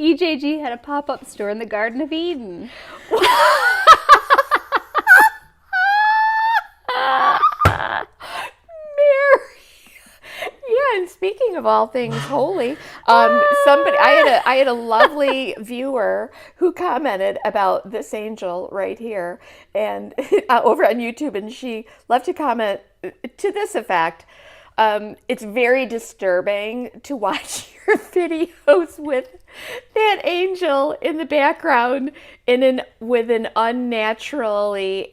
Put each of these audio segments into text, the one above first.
EJG had a pop-up store in the Garden of Eden. Yeah, and speaking of all things holy, I had a lovely viewer who commented about this angel right here, and over on YouTube, and she left a comment to this effect: "It's very disturbing to watch your videos with that angel in the background with an anatomically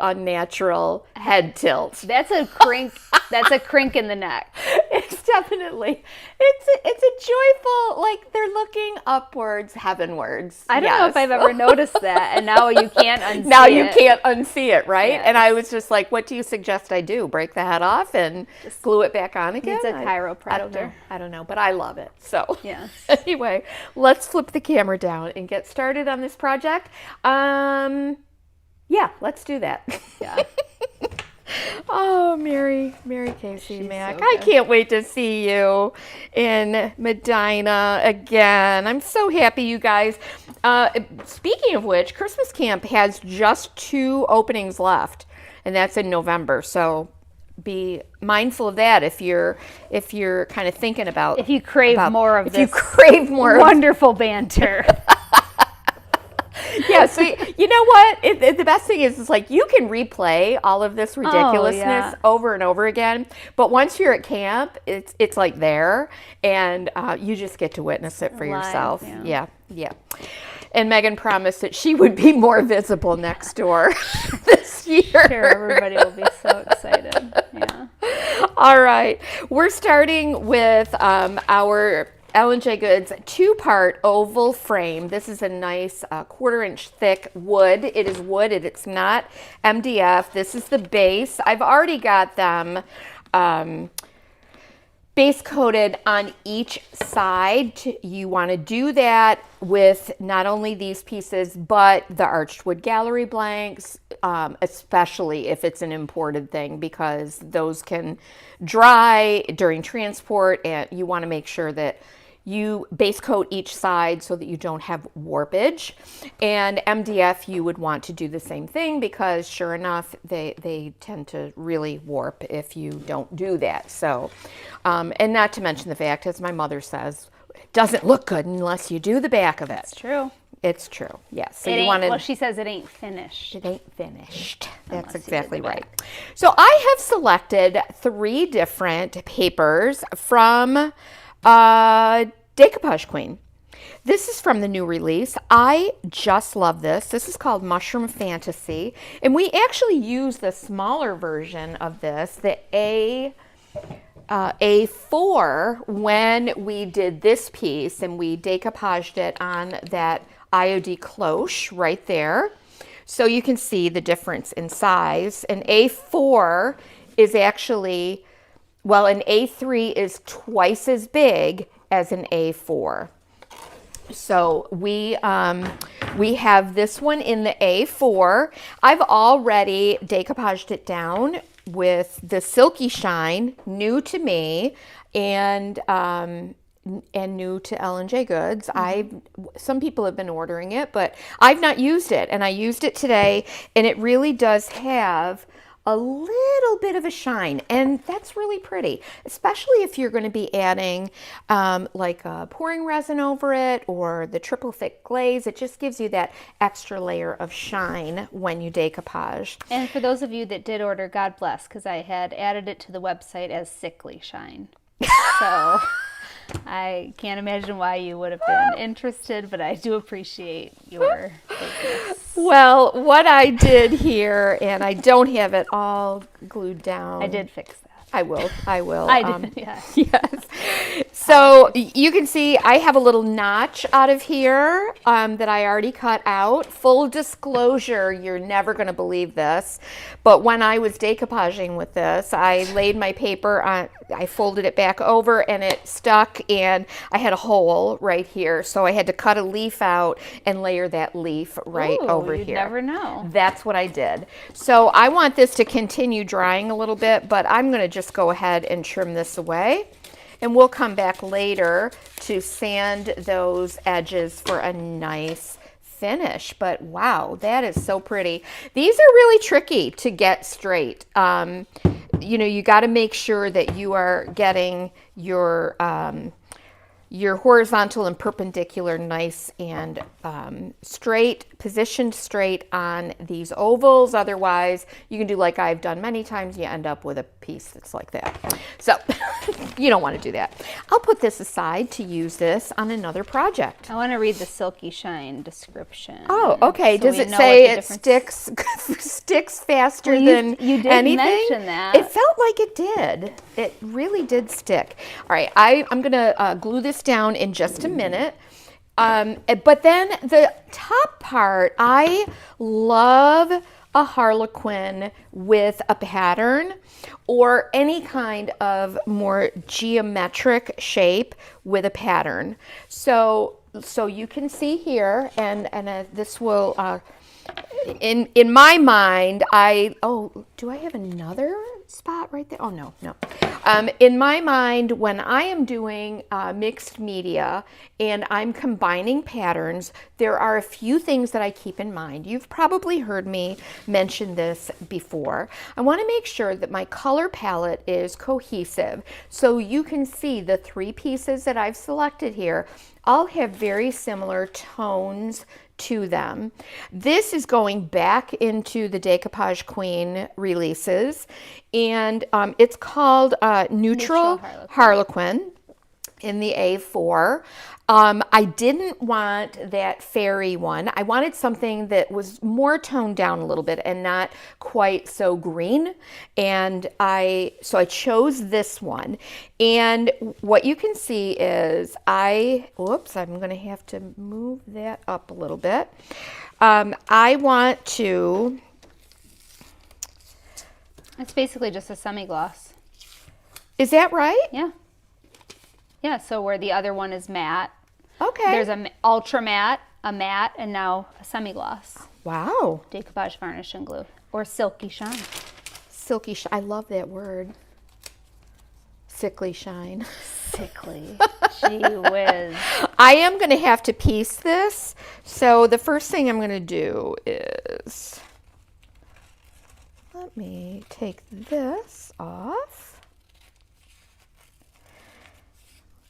unnatural head tilt." That's a crink. That's a crink in the neck. It's definitely, it's a joyful, like they're looking upwards, heavenwards. I don't know if I've ever noticed that, and now you can't unsee it. Now you can't unsee it, right? Yes. And I was just like, what do you suggest I do? Break the head off and just glue it back on again? It's a chiropractor. I don't know, but I love it. So yes. Anyway, let's flip the camera down and get started on this project. Yeah, let's do that. Yeah. Oh, Mary Casey She's Mack. so I good. can't wait to see you in Medina again. I'm so happy, you guys. Speaking of which, Christmas Camp has just 2 openings left, and that's in November. So be mindful of that if you're kind of thinking about If you crave more of if this you crave more wonderful banter. Yeah, so you know what? The best thing is like you can replay all of this ridiculousness over and over again. But once you're at camp, it's like there, and you just get to witness it for yourself. Yeah. And Megan promised that she would be more visible next door this year. Sure, everybody will be so excited. Yeah. All right, we're starting with our EJG'S 2-part oval frame. This is a nice 1/4-inch thick wood. It is wood, it's not MDF. This is the base. I've already got them base coated on each side. You want to do that with not only these pieces, but the arched wood gallery blanks, especially if it's an imported thing, because those can dry during transport, and you want to make sure that you base coat each side so that you don't have warpage. And MDF, you would want to do the same thing, because sure enough, they tend to really warp if you don't do that. So, and not to mention the fact, as my mother says, it doesn't look good unless you do the back of it. It's true. It's true, yes. So well, she says it ain't finished. It ain't finished. That's Unless you did exactly the right. back. So I have selected 3 different papers from Decoupage Queen. This is from the new release. I just love this. This is called Mushroom Fantasy. And we actually use the smaller version of this, the A4, when we did this piece, and we decoupaged it on that IOD cloche right there. So you can see the difference in size. An A4 is actually, well, an A3 is twice as big as an A4. So we have this one in the A4. I've already decoupaged it down with the Silky Shine, new to me, and new to EJG'S. Some people have been ordering it, but I've not used it, and I used it today, and it really does have a little bit of a shine, and that's really pretty, especially if you're going to be adding like a pouring resin over it or the triple thick glaze. It just gives you that extra layer of shine when you decoupage. And for those of you that did order, God bless, because I had added it to the website as Sickly Shine. So I can't imagine why you would have been interested, but I do appreciate your business. Well, what I did here, and I don't have it all glued down. I did fix that. I will. I did, yes. Yes. So you can see I have a little notch out of here that I already cut out. Full disclosure, you're never going to believe this, but when I was decoupaging with this, I laid my paper on, I folded it back over, and it stuck, and I had a hole right here, so I had to cut a leaf out and layer that leaf right over you'd here. Never know. That's what I did. So I want this to continue drying a little bit, but I'm going to just go ahead and trim this away. And we'll come back later to sand those edges for a nice finish. But wow, that is so pretty. These are really tricky to get straight. You know, you got to make sure that you are getting your horizontal and perpendicular nice and straight, positioned straight on these ovals. Otherwise, you can do like I've done many times, you end up with a piece that's like that. So you don't want to do that. I'll put this aside to use this on another project. I want to read the Silky Shine description. Oh, okay. So Does we it know say what it the sticks faster Well, than you did anything? mention that. It felt like it did. It really did stick. All right, I'm going to glue this down in just a minute. But then the top part, I love a harlequin with a pattern or any kind of more geometric shape with a pattern. So you can see here, and this will, in my mind, do I have another spot right there? Oh, no. In my mind, when I am doing mixed media and I'm combining patterns, there are a few things that I keep in mind. You've probably heard me mention this before. I want to make sure that my color palette is cohesive. So you can see the 3 pieces that I've selected here all have very similar tones to them. This is going back into the Decoupage Queen releases, and it's called Neutral Harlequin in the A4. I didn't want that fairy one. I wanted something that was more toned down a little bit and not quite so green. And so I chose this one. And what you can see is I'm going to have to move that up a little bit. I want to. It's basically just a semi-gloss. Is that right? Yeah. Yeah, so where the other one is matte. Okay. There's an ultra matte, a matte, and now a semi-gloss. Wow. Decoupage varnish and glue. Or Silky Shine. Silky shine. I love that word. Sickly shine. Sickly. Gee whiz. I am going to have to piece this. So the first thing I'm going to do is, let me take this off.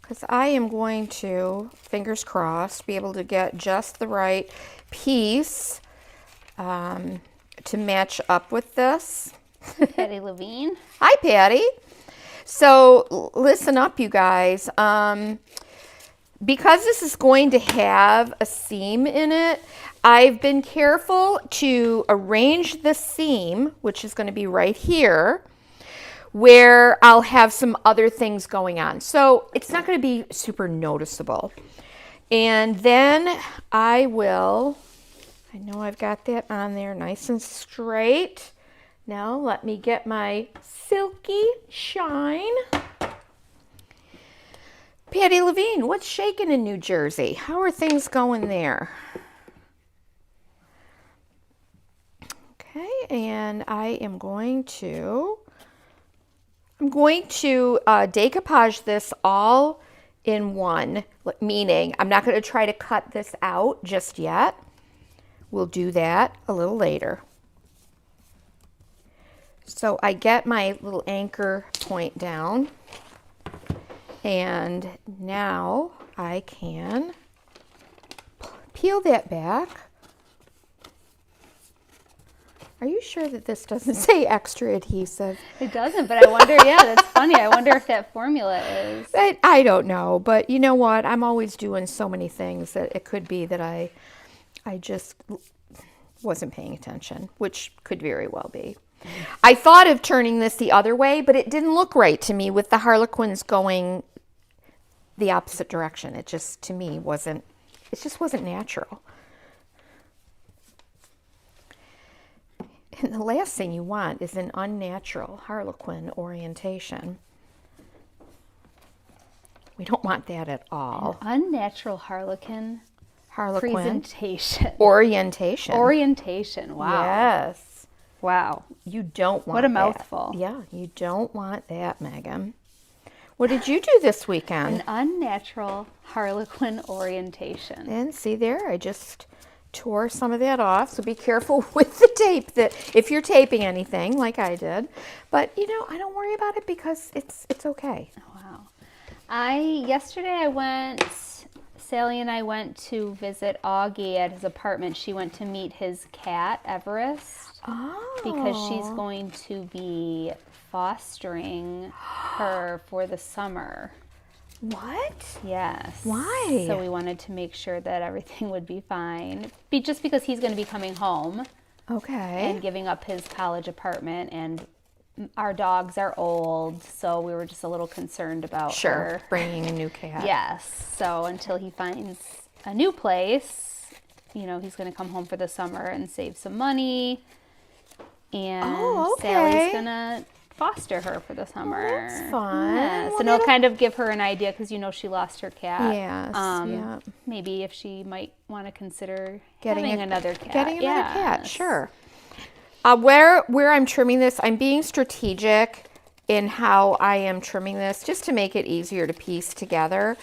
Because I am going to, fingers crossed, be able to get just the right piece to match up with this. Patty Levine. Hi, Patty. So listen up, you guys. Because this is going to have a seam in it, I've been careful to arrange the seam, which is going to be right here, where I'll have some other things going on. So it's not going to be super noticeable. And then I know I've got that on there nice and straight. Now let me get my Silky Shine. Patty Levine, what's shaking in New Jersey? How are things going there? Okay, and I am going to decoupage this all in one, meaning I'm not going to try to cut this out just yet. We'll do that a little later. So I get my little anchor point down, and now I can peel that back. Are you sure that this doesn't say extra adhesive? It doesn't, but I wonder, yeah, that's funny. I wonder if that formula is. I don't know, but you know what? I'm always doing so many things that it could be that I just wasn't paying attention, which could very well be. I thought of turning this the other way, but it didn't look right to me with the harlequins going the opposite direction. It just, to me, wasn't natural. And the last thing you want is an unnatural harlequin orientation. We don't want that at all. An unnatural harlequin presentation. Orientation. Wow. Yes. Wow. You don't want What a that. mouthful. Yeah, you don't want that, Megan. What did you do this weekend? An unnatural Harlequin orientation. And see there, I just tore some of that off. So be careful with the tape that if you're taping anything like I did. But you know, I don't worry about it because it's okay. Wow. Yesterday Sally and I went to visit Augie at his apartment. She went to meet his cat, Everest, because she's going to be fostering her for the summer. What? Yes. Why? So we wanted to make sure that everything would be fine. Just because he's going to be coming home. Okay. And giving up his college apartment, and our dogs are old, so we were just a little concerned about her. Bringing a new cat. Yes. So until he finds a new place, you know, he's going to come home for the summer and save some money. And Sally's going to foster her for the summer. Oh, that's fun. Yes. Well, and it'll kind of give her an idea, because you know she lost her cat. Yes. Maybe if she might want to consider Getting another cat. Getting another cat, sure. Where I'm trimming this, I'm being strategic in how I am trimming this, just to make it easier to piece together.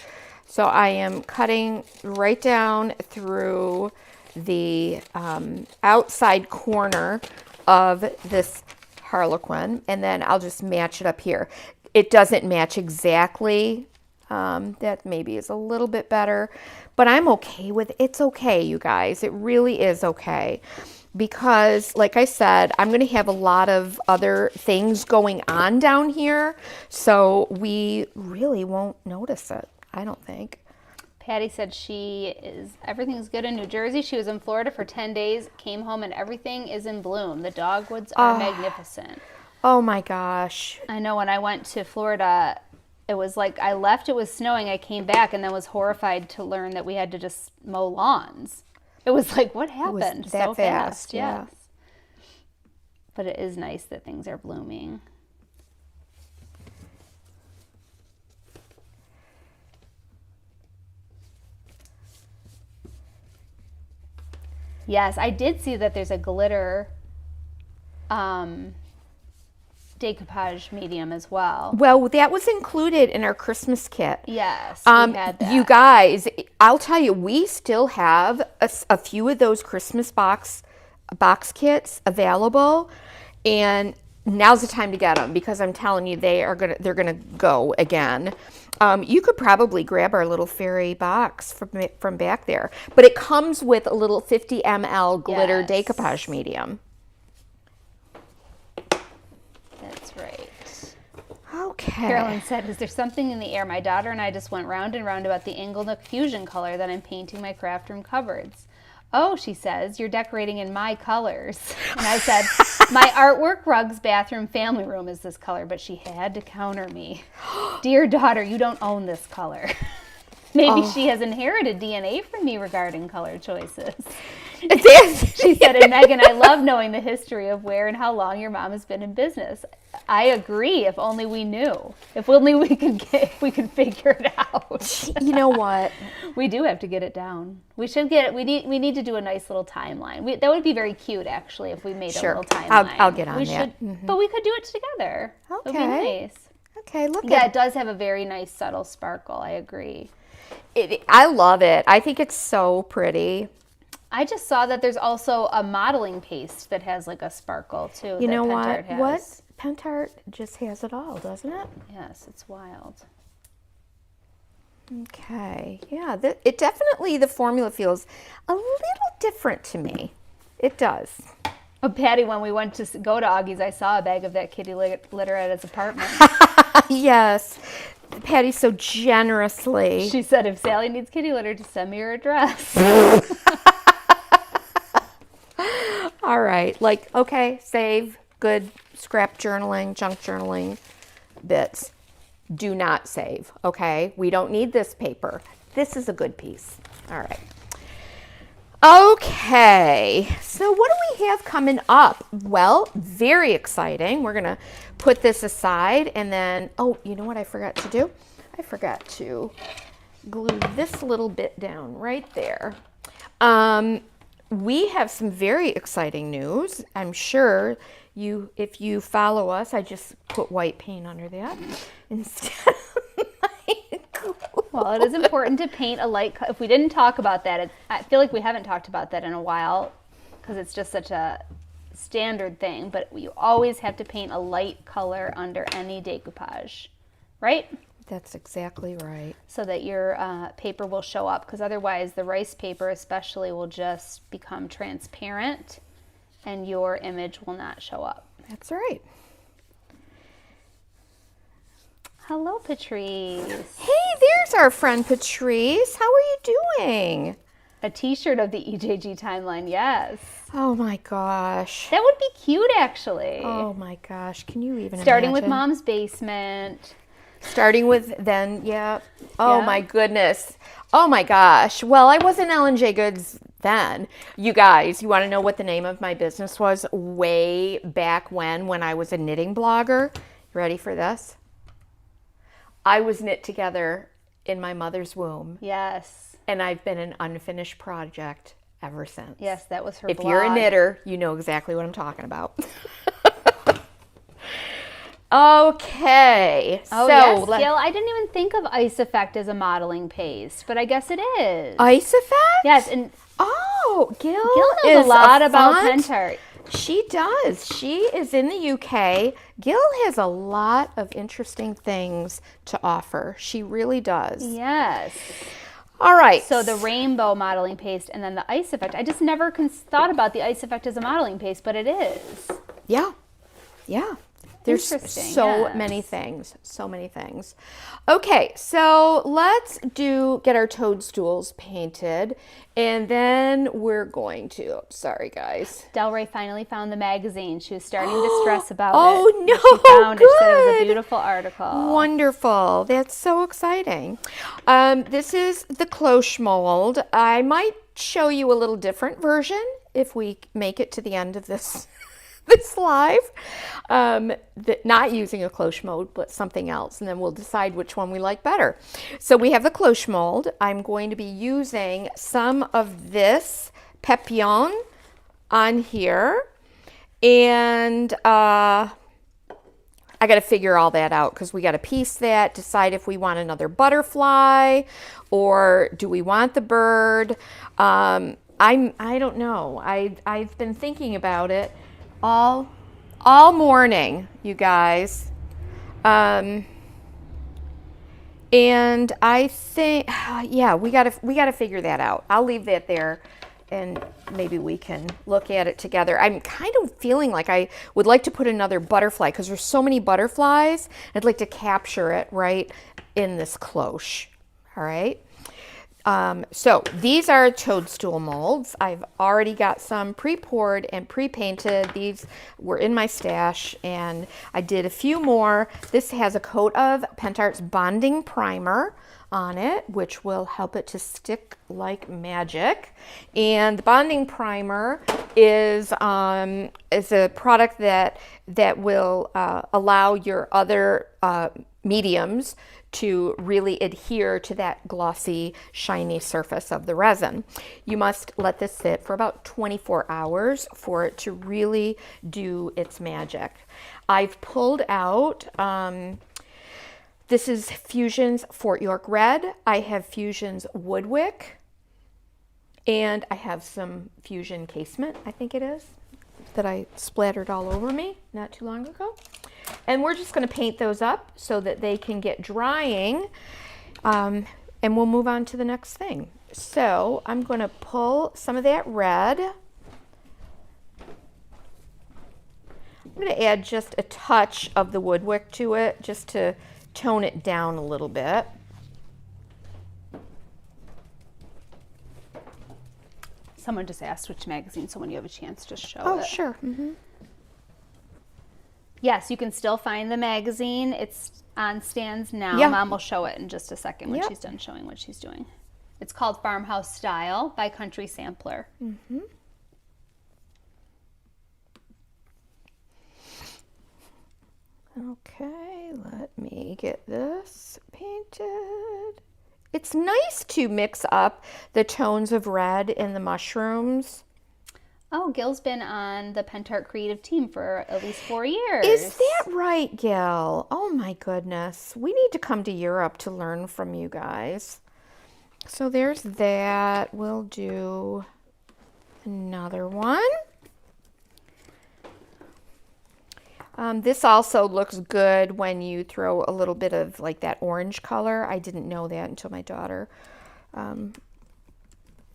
So I am cutting right down through the outside corner of this Harlequin, and then I'll just match it up here. It doesn't match exactly. That maybe is a little bit better, but I'm okay with it. It's okay, you guys. It really is okay. Because, like I said, I'm going to have a lot of other things going on down here, so we really won't notice it, I don't think. Patty said everything's good in New Jersey. She was in Florida for 10 days, came home, and everything is in bloom. The dogwoods are magnificent. Oh my gosh. I know when I went to Florida, it was like I left, it was snowing, I came back, and then was horrified to learn that we had to just mow lawns. It was like, what happened? It was that so fast, yeah. yes. But it is nice that things are blooming. Yes, I did see that there's a glitter decoupage medium as well. Well, that was included in our Christmas kit. Yes, we had that. You guys, I'll tell you, we still have a few of those Christmas box kits available, and now's the time to get them, because I'm telling you, they're gonna go again. You could probably grab our little fairy box from back there, but it comes with a little 50 ml glitter decoupage medium. That's right. Okay. Carolyn said, is there something in the air? My daughter and I just went round and round about the Inglenook fusion color that I'm painting my craft room cupboards. Oh, she says, you're decorating in my colors. And I said, my artwork, rugs, bathroom, family room is this color, but she had to counter me. Dear daughter, you don't own this color. Maybe she has inherited DNA from me regarding color choices. She said, and Megan, I love knowing the history of where and how long your mom has been in business. I agree. If only we knew. If only we could figure it out. You know what? We do have to get it down. We need to do a nice little timeline. That would be very cute, actually, if we made a little timeline. I'll get on that. But we could do it together. Okay. It would be nice. Okay, look Yeah, it does have a very nice subtle sparkle. I agree. I love it. I think it's so pretty. I just saw that there's also a modeling paste that has like a sparkle too. You know what? Pentart has. What? Pentart just has it all, doesn't it? Yes, it's wild. Okay. Yeah, it definitely, the formula feels a little different to me. It does. Oh, Patty, when we went to go to Augie's, I saw a bag of that kitty litter at his apartment. Yes. Patty so generously. She said, if Sally needs kitty litter, just send me your address. All right. Like, okay, save good scrap journaling, junk journaling bits. Do not save, okay? We don't need this paper. This is a good piece. All right. Okay, so what do we have coming up? Well, very exciting. We're going to put this aside and then, oh, you know what I forgot to do? I forgot to glue this little bit down right there. We have some very exciting news. I'm sure if you follow us, I just put white paint under that instead of Well, it is important to paint a light. If we didn't talk about that, I feel like we haven't talked about that in a while because it's just such a standard thing. But you always have to paint a light color under any decoupage, right? That's exactly right. So that your paper will show up, because otherwise the rice paper especially will just become transparent and your image will not show up. That's right. Hello, Patrice. Hey, there's our friend Patrice. How are you doing? A t-shirt of the EJG timeline, yes. Oh my gosh. That would be cute, actually. Oh my gosh. Can you even Starting with imagine? Mom's basement. Starting with then, yeah. Oh Yeah. my goodness. Oh my gosh. Well, I wasn't EJG'S then. You guys, you want to know what the name of my business was way back when I was a knitting blogger? You ready for this? I was knit together in my mother's womb. Yes. And I've been an unfinished project ever since. Yes, that was her If blog. you're a knitter, you know exactly what I'm talking about. Okay. Oh, yes, Gail, I didn't even think of Ice Effect as a modeling paste, but I guess it is. Ice Effect? Yes, and Oh, Gil Gil knows is a lot about font. pen art. She does. She is in the UK. Gil has a lot of interesting things to offer. She really does. Yes. All right. So the rainbow modeling paste and then the Ice Effect. I just never thought about the Ice Effect as a modeling paste, but it is. Yeah. Yeah. There's Interesting, so yes. many things. So many things. Okay, so let's get our toadstools painted, and then we're going to, sorry guys. Delray finally found the magazine. She was starting to stress about Oh, it. no, She found it. She said it was a good. beautiful article. Wonderful. That's so exciting. This is the cloche mold. I might show you a little different version if we make it to the end of this live. Not using a cloche mold, but something else, and then we'll decide which one we like better. So we have the cloche mold. I'm going to be using some of this papillon on here, and I got to figure all that out because we got to piece that, decide if we want another butterfly or do we want the bird. I don't know. I've been thinking about it all morning, you guys. And I think, yeah, we gotta figure that out. I'll leave that there, and maybe we can look at it together. I'm kind of feeling like I would like to put another butterfly because there's so many butterflies. I'd like to capture it right in this cloche. All right. So these are toadstool molds. I've already got some pre-poured and pre-painted. These were in my stash, and I did a few more. This has a coat of Pentart's bonding primer on it, which will help it to stick like magic. And the bonding primer is a product that will allow your other mediums to really adhere to that glossy, shiny surface of the resin. You must let this sit for about 24 hours for it to really do its magic. I've pulled out, this is Fusion's Fort York Red. I have Fusion's Woodwick, and I have some Fusion Casement, I think it is, that I splattered all over me not too long ago. And we're just going to paint those up so that they can get drying, and we'll move on to the next thing. So I'm going to pull some of that red. I'm going to add just a touch of the Woodwick to it just to tone it down a little bit. Someone just asked which magazine, so when you have a chance, just show it. Oh, sure. Mm-hmm. Yes, you can still find the magazine. It's on stands now. Yeah. Mom will show it in just a second when Yep. she's done showing what she's doing. It's called Farmhouse Style by Country Sampler. Mm-hmm. Okay, let me get this painted. It's nice to mix up the tones of red in the mushrooms. Oh, Gil's been on the Pentart creative team for at least 4 years. Is that right, Gil? Oh my goodness. We need to come to Europe to learn from you guys. So there's that. We'll do another one. This also looks good when you throw a little bit of like that orange color. I didn't know that until my daughter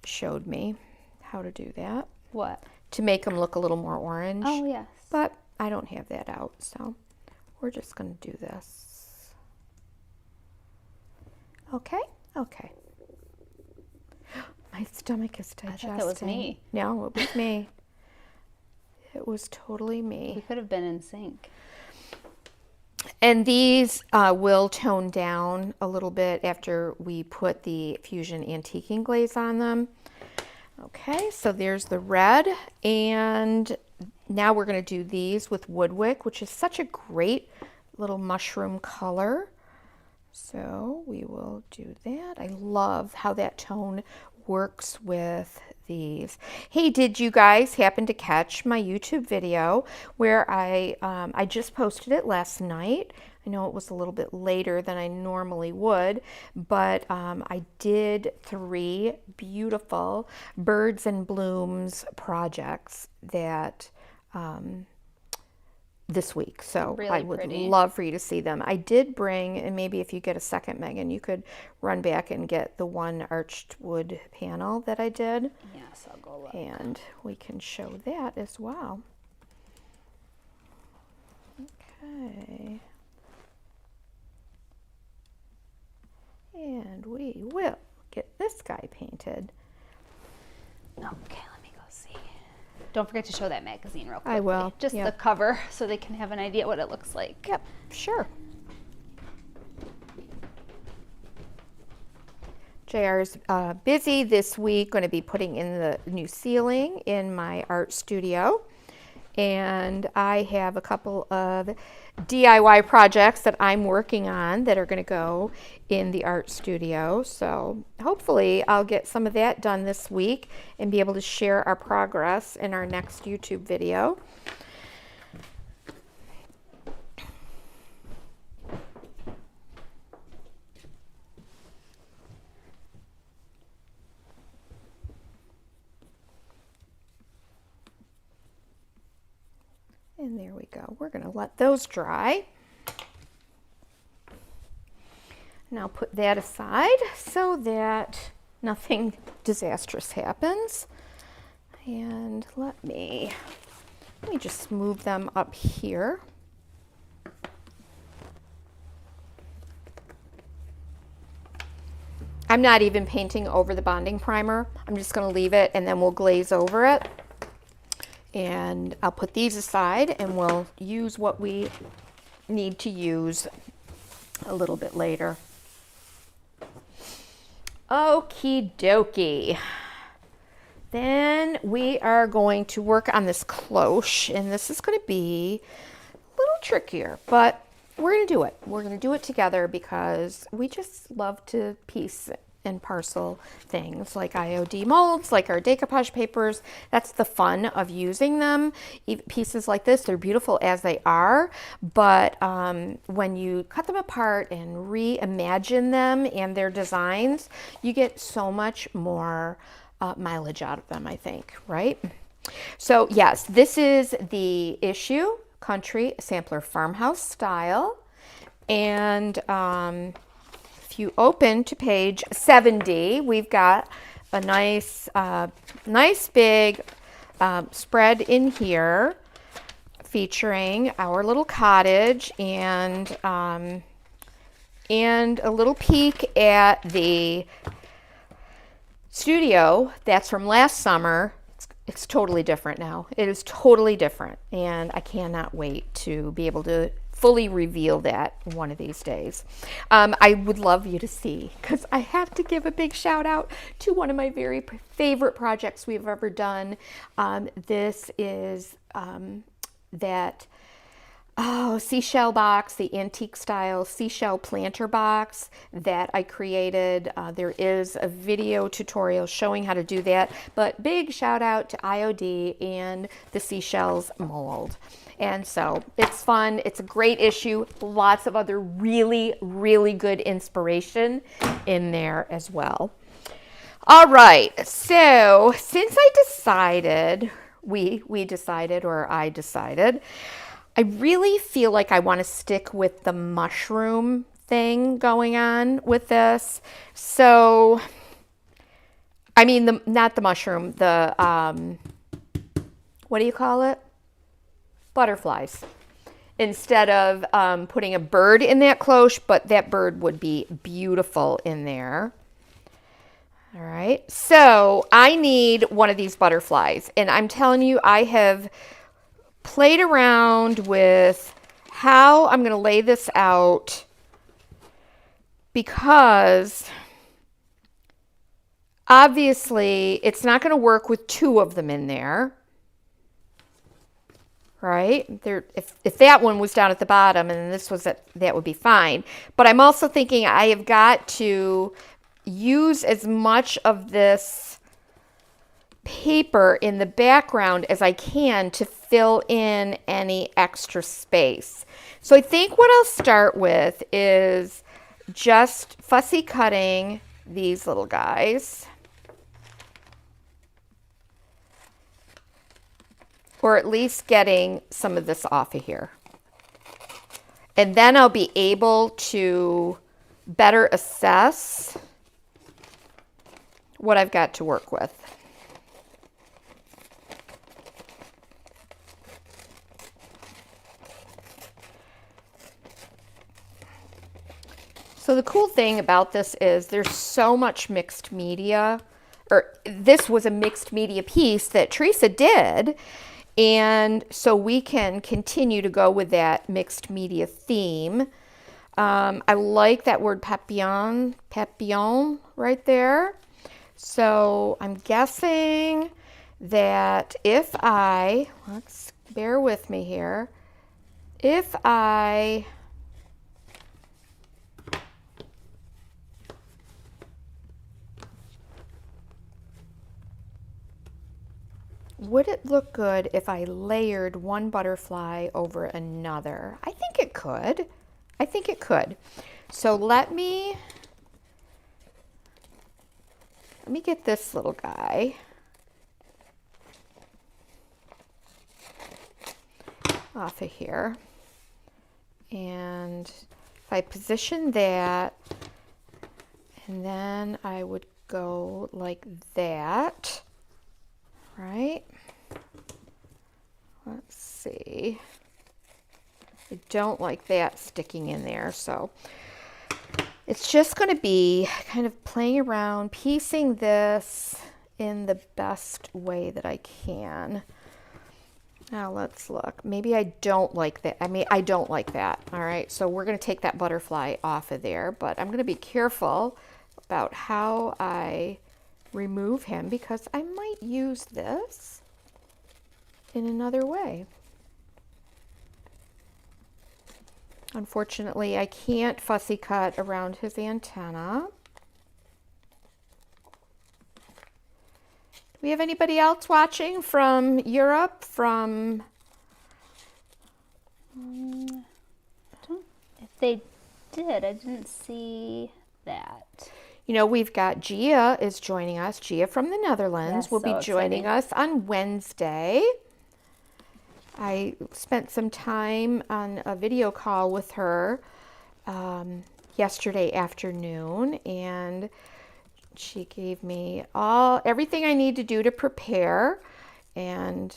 showed me how to do that. What? To make them look a little more orange. Oh, yes. But I don't have that out, so we're just going to do this. Okay, okay. My stomach is digesting. I thought that was me. No, it was me. It was totally me. We could have been in sync. And these will tone down a little bit after we put the Fusion Antiquing glaze on them. Okay, so there's the red, and now we're going to do these with Woodwick, which is such a great little mushroom color. So we will do that. I love how that tone works with these. Hey, did you guys happen to catch my YouTube video where I just posted it last night? I know it was a little bit later than I normally would, but I did 3 beautiful birds and blooms projects that this week. So Really I would pretty. love for you to see them. I did bring, and maybe if you get a second, Megan, you could run back and get the one arched wood panel that I did. Yes, I'll go look. And we can show that as well. Okay. And we will get this guy painted. Okay, let me go see. Don't forget to show that magazine real quick. I will, Just yep. the cover so they can have an idea what it looks like. Yep, sure. JR's busy this week, going to be putting in the new ceiling in my art studio. And I have a couple of DIY projects that I'm working on that are going to go in the art studio. So hopefully I'll get some of that done this week and be able to share our progress in our next YouTube video. And there we go. We're going to let those dry. And I'll put that aside so that nothing disastrous happens. And let me just move them up here. I'm not even painting over the bonding primer. I'm just going to leave it and then we'll glaze over it. And I'll put these aside and we'll use what we need to use a little bit later. Okie dokie. Then we are going to work on this cloche, and this is going to be a little trickier, but we're going to do it. We're going to do it together because we just love to piece and parcel things like IOD molds, like our decoupage papers. That's the fun of using them. Pieces like this, they're beautiful as they are, but when you cut them apart and reimagine them and their designs, you get so much more mileage out of them, I think, right? So yes, this is the Issue Country Sampler Farmhouse Style, and if you open to page 70, we've got a nice big spread in here featuring our little cottage and a little peek at the studio that's from last summer. It's totally different now. It is totally different, and I cannot wait to be able to fully reveal that one of these days. I would love you to see, because I have to give a big shout out to one of my very favorite projects we've ever done. This is that Oh, seashell box, the antique style seashell planter box that I created. There is a video tutorial showing how to do that, but big shout out to IOD and the seashells mold. And so it's fun. It's a great issue. Lots of other really, really good inspiration in there as well. All right. So since I decided, we decided, or I decided, I really feel like I want to stick with the mushroom thing going on with this. So, I mean, not the mushroom, the, what do you call it? Butterflies. Instead of putting a bird in that cloche, but that bird would be beautiful in there. All right, so I need one of these butterflies, and I'm telling you, I have played around with how I'm going to lay this out because obviously it's not going to work with two of them in there, right? If that one was down at the bottom and this was that would be fine. But I'm also thinking I have got to use as much of this paper in the background as I can to fill in any extra space. So I think what I'll start with is just fussy cutting these little guys, or at least getting some of this off of here. And then I'll be able to better assess what I've got to work with. So the cool thing about this is there's so much mixed media, or this was a mixed media piece that Teresa did, and so we can continue to go with that mixed media theme. I like that word papillon right there. So I'm guessing that if I, let's bear with me here, if I would it look good if I layered one butterfly over another? I think it could. I think it could. So let me get this little guy. Off of here. And if I position that, and then I would go like that, right? Let's see. I don't like that sticking in there, so it's just going to be kind of playing around, piecing this in the best way that I can. Now let's look. Maybe I don't like that. I don't like that. All right, so we're going to take that butterfly off of there, but I'm going to be careful about how I remove him because I might use this in another way. Unfortunately, I can't fussy cut around his antenna. Do we have anybody else watching from Europe? From if they did, I didn't see that. You know, we've got Gia is joining us. Gia from the Netherlands Yes, will be so joining us on Wednesday. I spent some time on a video call with her yesterday afternoon, and she gave me everything I need to do to prepare, and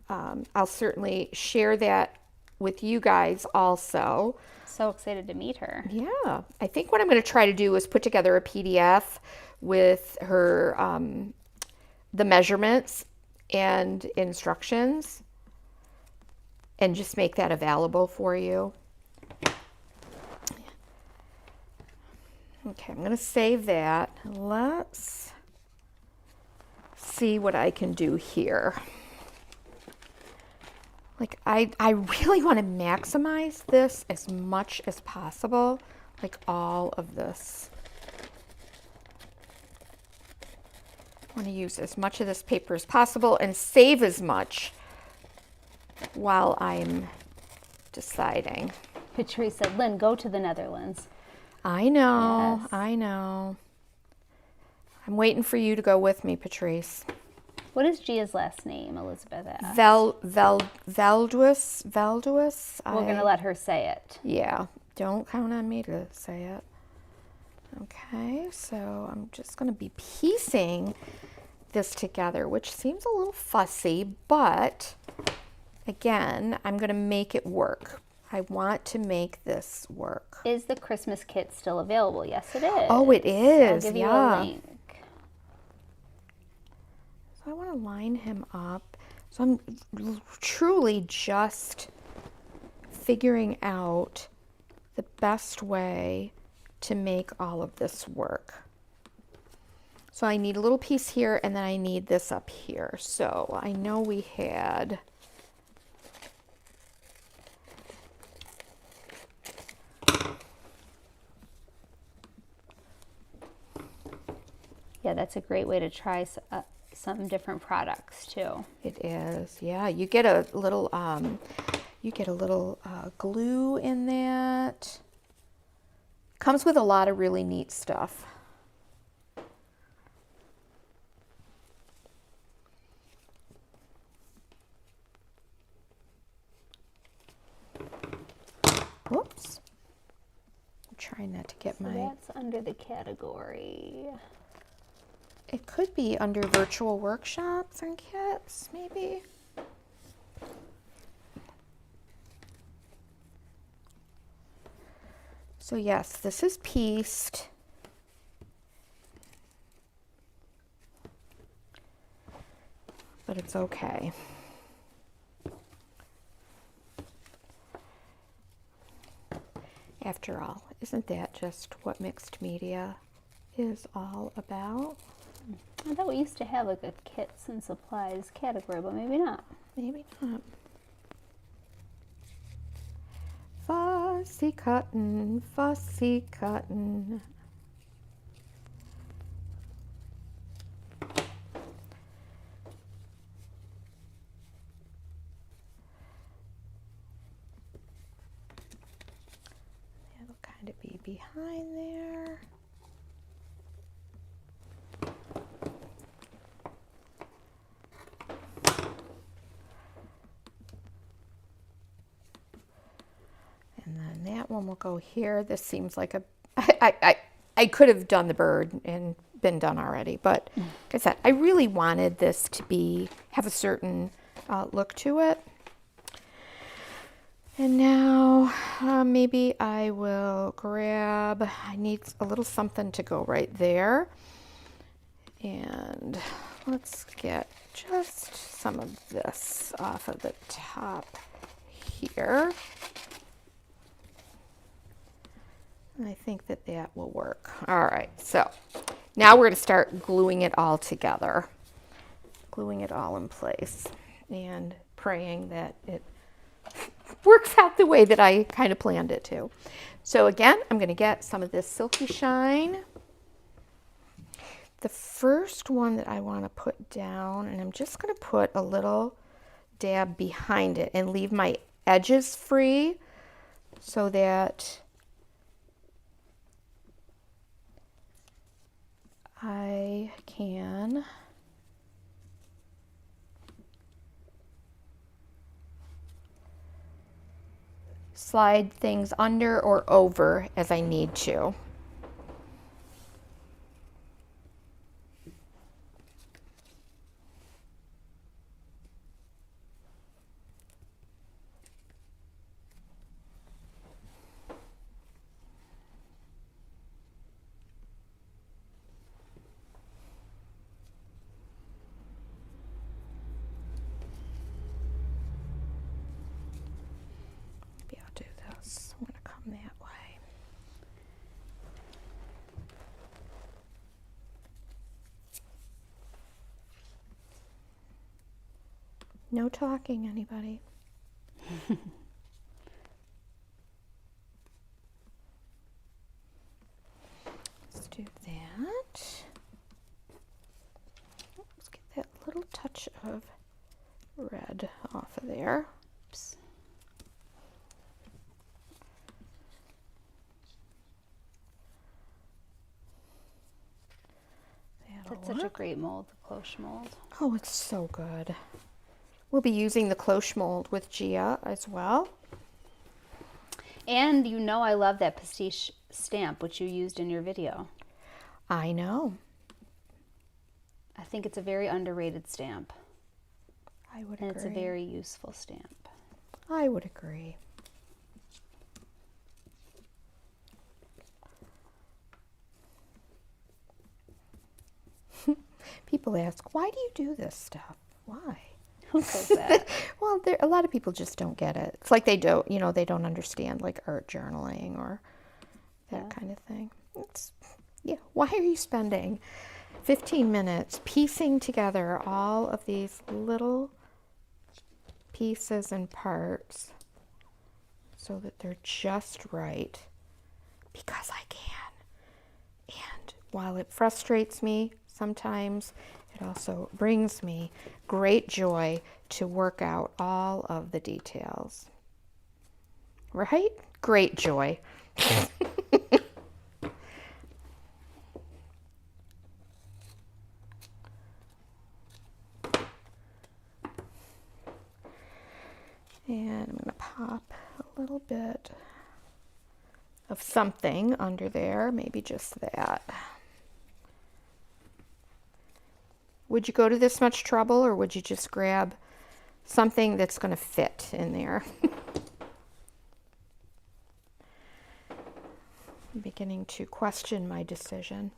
I'll certainly share that with you guys also. So excited to meet her. Yeah, I think what I'm going to try to do is put together a PDF with her the measurements and instructions, and just make that available for you. Okay, I'm going to save that. Let's see what I can do here. Like I really want to maximize this as much as possible, like all of this. I want to use as much of this paper as possible and save as much while I'm deciding. Patrice said, Lynn, go to the Netherlands. I know, Yes. I know. I'm waiting for you to go with me, Patrice. What is Gia's last name? Elizabeth asked. Veldwis. We're going to let her say it. Yeah, don't count on me to say it. Okay, so I'm just going to be piecing this together, which seems a little fussy, but again, I'm going to make it work. I want to make this work. Is the Christmas kit still available? Yes, it is. Oh, it is. I'll give Yeah. you a link. So I want to line him up. So I'm truly just figuring out the best way to make all of this work. So I need a little piece here, and then I need this up here. So I know we had Yeah, that's a great way to try some different products too. it is, yeah. You get a little glue in that. Comes with a lot of really neat stuff. Whoops. I'm trying not to get So that's under the category. It could be under virtual workshops and kits, maybe. So yes, this is pieced. But it's okay. After all, isn't that just what mixed media is all about? I thought we used to have like a kits and supplies category, but maybe not. Maybe not. Fussy cotton, fussy cotton. That'll kind of be behind there. And then that one will go here. This seems like a, I could have done the bird and been done already, but like I said, I really wanted this to have a certain look to it. And now maybe I will grab, I need a little something to go right there. And let's get just some of this off of the top here. And I think that that will work. All right, so now we're going to start gluing it all together, gluing it all in place and praying that it works out the way that I kind of planned it to. So again, I'm going to get some of this Silky Shine. The first one that I want to put down, and I'm just going to put a little dab behind it and leave my edges free so that I can slide things under or over as I need to. Maybe I'll do this. I'm going to come that way. No talking, anybody. Let's do that. Let's get that little touch of red off of there. Oops. That's such a great mold, the cloche mold. Oh, it's so good. We'll be using the cloche mold with Gia as well. And you know I love that pastiche stamp, which you used in your video. I know. I think it's a very underrated stamp. I would And agree. it's a very useful stamp. I would agree. People ask, why do you do this stuff? Why? Who says that? Well, a lot of people just don't get it. It's like they don't, they don't understand like art journaling or that kind of thing. Why are you spending 15 minutes piecing together all of these little pieces and parts so that they're just right? Because I can. And while it frustrates me sometimes, it also brings me great joy to work out all of the details. Right? Great joy. And I'm going to pop a little bit of something under there, maybe just that. Would you go to this much trouble, or would you just grab something that's going to fit in there? I'm beginning to question my decision.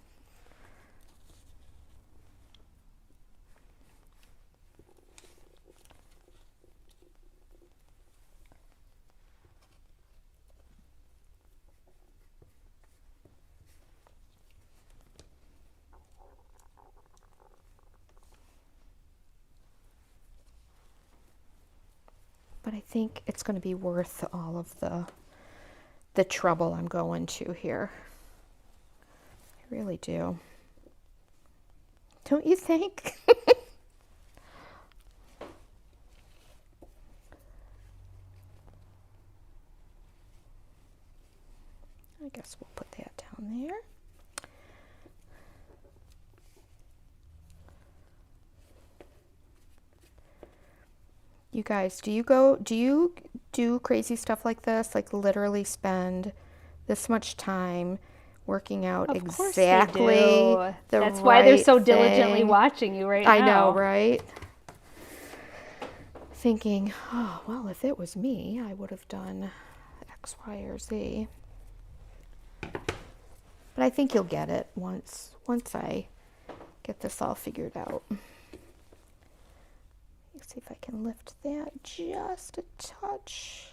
But I think it's going to be worth all of the trouble I'm going to here. I really do. Don't you think? I guess we'll put that down there. You guys, do you do crazy stuff like this? Like literally spend this much time working out exactly the That's why they're so right diligently thing? watching you right now. I know, right? Thinking, oh, well, if it was me, I would have done X, Y, or Z. But I think you'll get it once I get this all figured out. See if I can lift that just a touch.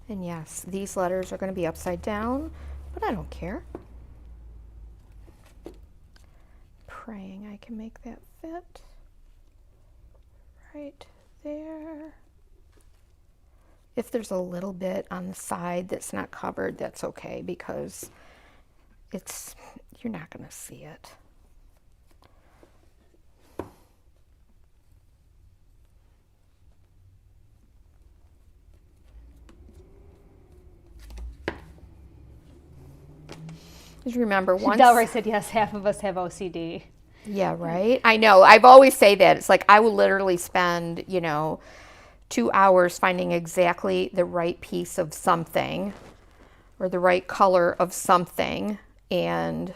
And yes, these letters are going to be upside down, but I don't care. Praying I can make that fit right there. If there's a little bit on the side that's not covered, that's okay, because you're not going to see it. Just remember once. Delray said, yes, half of us have OCD. Yeah, right? I know. I've always say that. It's like I will literally spend, 2 hours finding exactly the right piece of something or the right color of something. And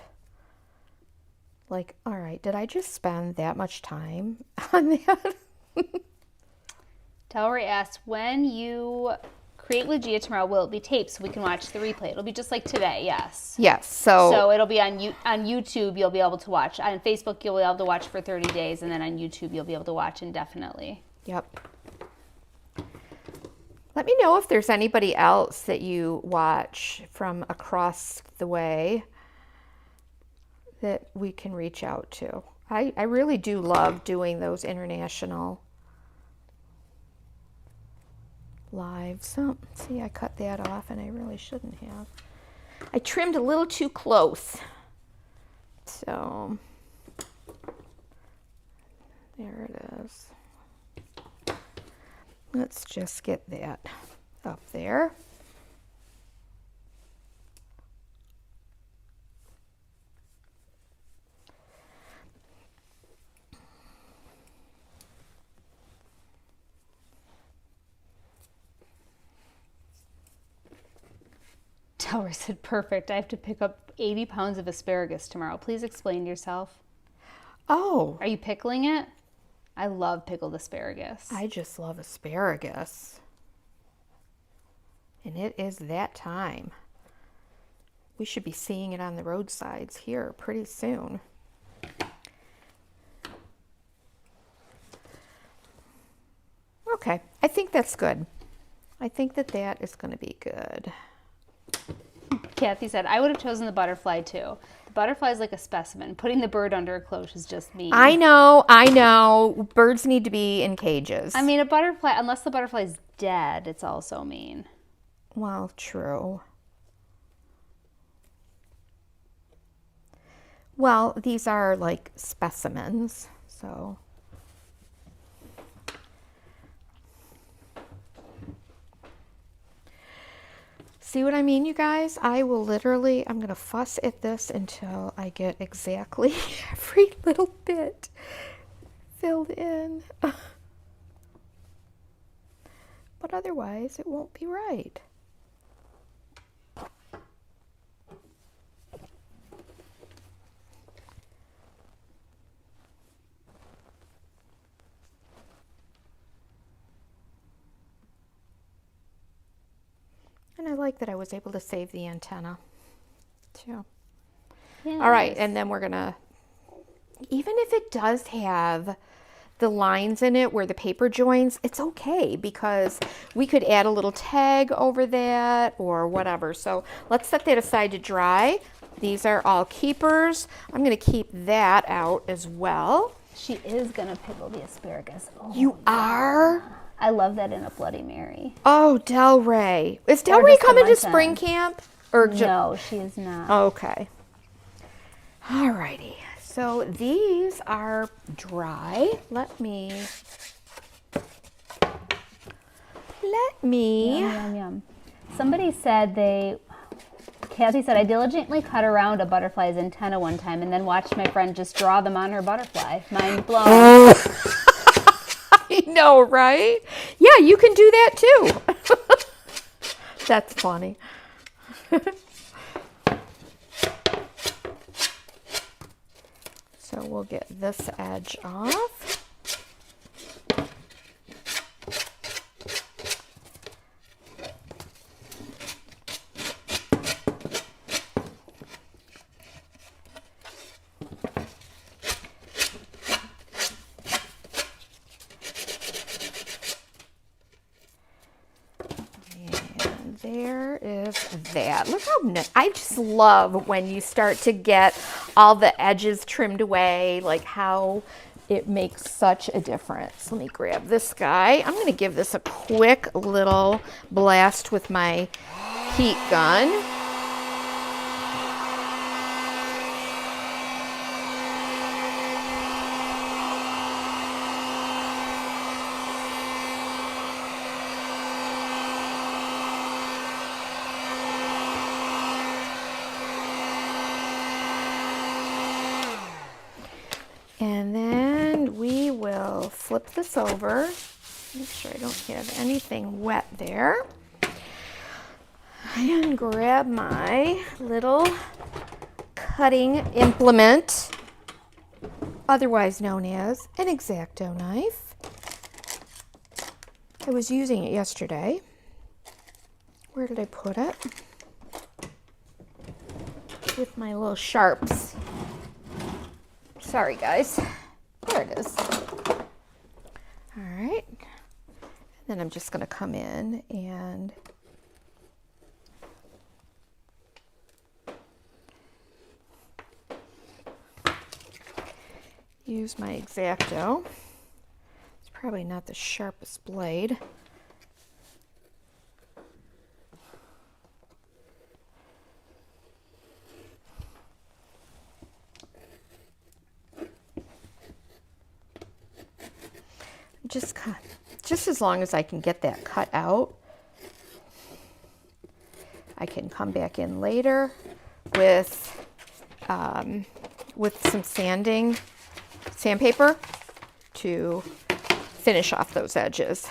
like, all right, did I just spend that much time on that? Delray asked, when you create with Gia tomorrow, will it be taped so we can watch the replay? It'll be just like today, yes. Yes. So it'll be on YouTube, you'll be able to watch. On Facebook, you'll be able to watch for 30 days, and then on YouTube, you'll be able to watch indefinitely. Yep. Let me know if there's anybody else that you watch from across the way that we can reach out to. I really do love doing those international lives. Oh, see, I cut that off and I really shouldn't have. I trimmed a little too close. So there it is. Let's just get that up there. Tower said, perfect. I have to pick up 80 pounds of asparagus tomorrow. Please explain yourself. Oh, Are you pickling it? I love pickled asparagus. I just love asparagus. And it is that time. We should be seeing it on the roadsides here pretty soon. Okay, I think that's good. I think that that is going to be good. Kathy said, I would have chosen the butterfly too. The butterfly is like a specimen. Putting the bird under a cloche is just mean. I know. Birds need to be in cages. I mean, a butterfly, unless the butterfly's dead, it's also mean. Well, true. Well, these are like specimens, so. See what I mean, you guys? I'm going to fuss at this until I get exactly every little bit filled in. But otherwise, it won't be right. And I like that I was able to save the antenna too. Yes. All right, and then we're gonna, even if it does have the lines in it where the paper joins, it's okay because we could add a little tag over that or whatever. So let's set that aside to dry. These are all keepers. I'm gonna keep that out as well. She is going to pickle the asparagus. Oh, You are? I love that in a Bloody Mary. Oh, Delray. Is Or Delray just a coming to luncheon. spring camp? Or No, she is not. Okay. Alrighty. So these are dry. Let me. Yum, yum, yum. Somebody said Kathy said, I diligently cut around a butterfly's antenna one time and then watched my friend just draw them on her butterfly. Mind blown. I know, right? Yeah, you can do that too. That's funny. So we'll get this edge off. There is that. Look how nice. I just love when you start to get all the edges trimmed away, like how it makes such a difference. Let me grab this guy. I'm going to give this a quick little blast with my heat gun. And then we will flip this over. Make sure I don't have anything wet there. And grab my little cutting implement, otherwise known as an X-Acto knife. I was using it yesterday. Where did I put it? With my little sharps. Sorry, guys. There it is. All right. Then I'm just going to come in and use my X-Acto. It's probably not the sharpest blade. Just as long as I can get that cut out, I can come back in later with some sandpaper to finish off those edges.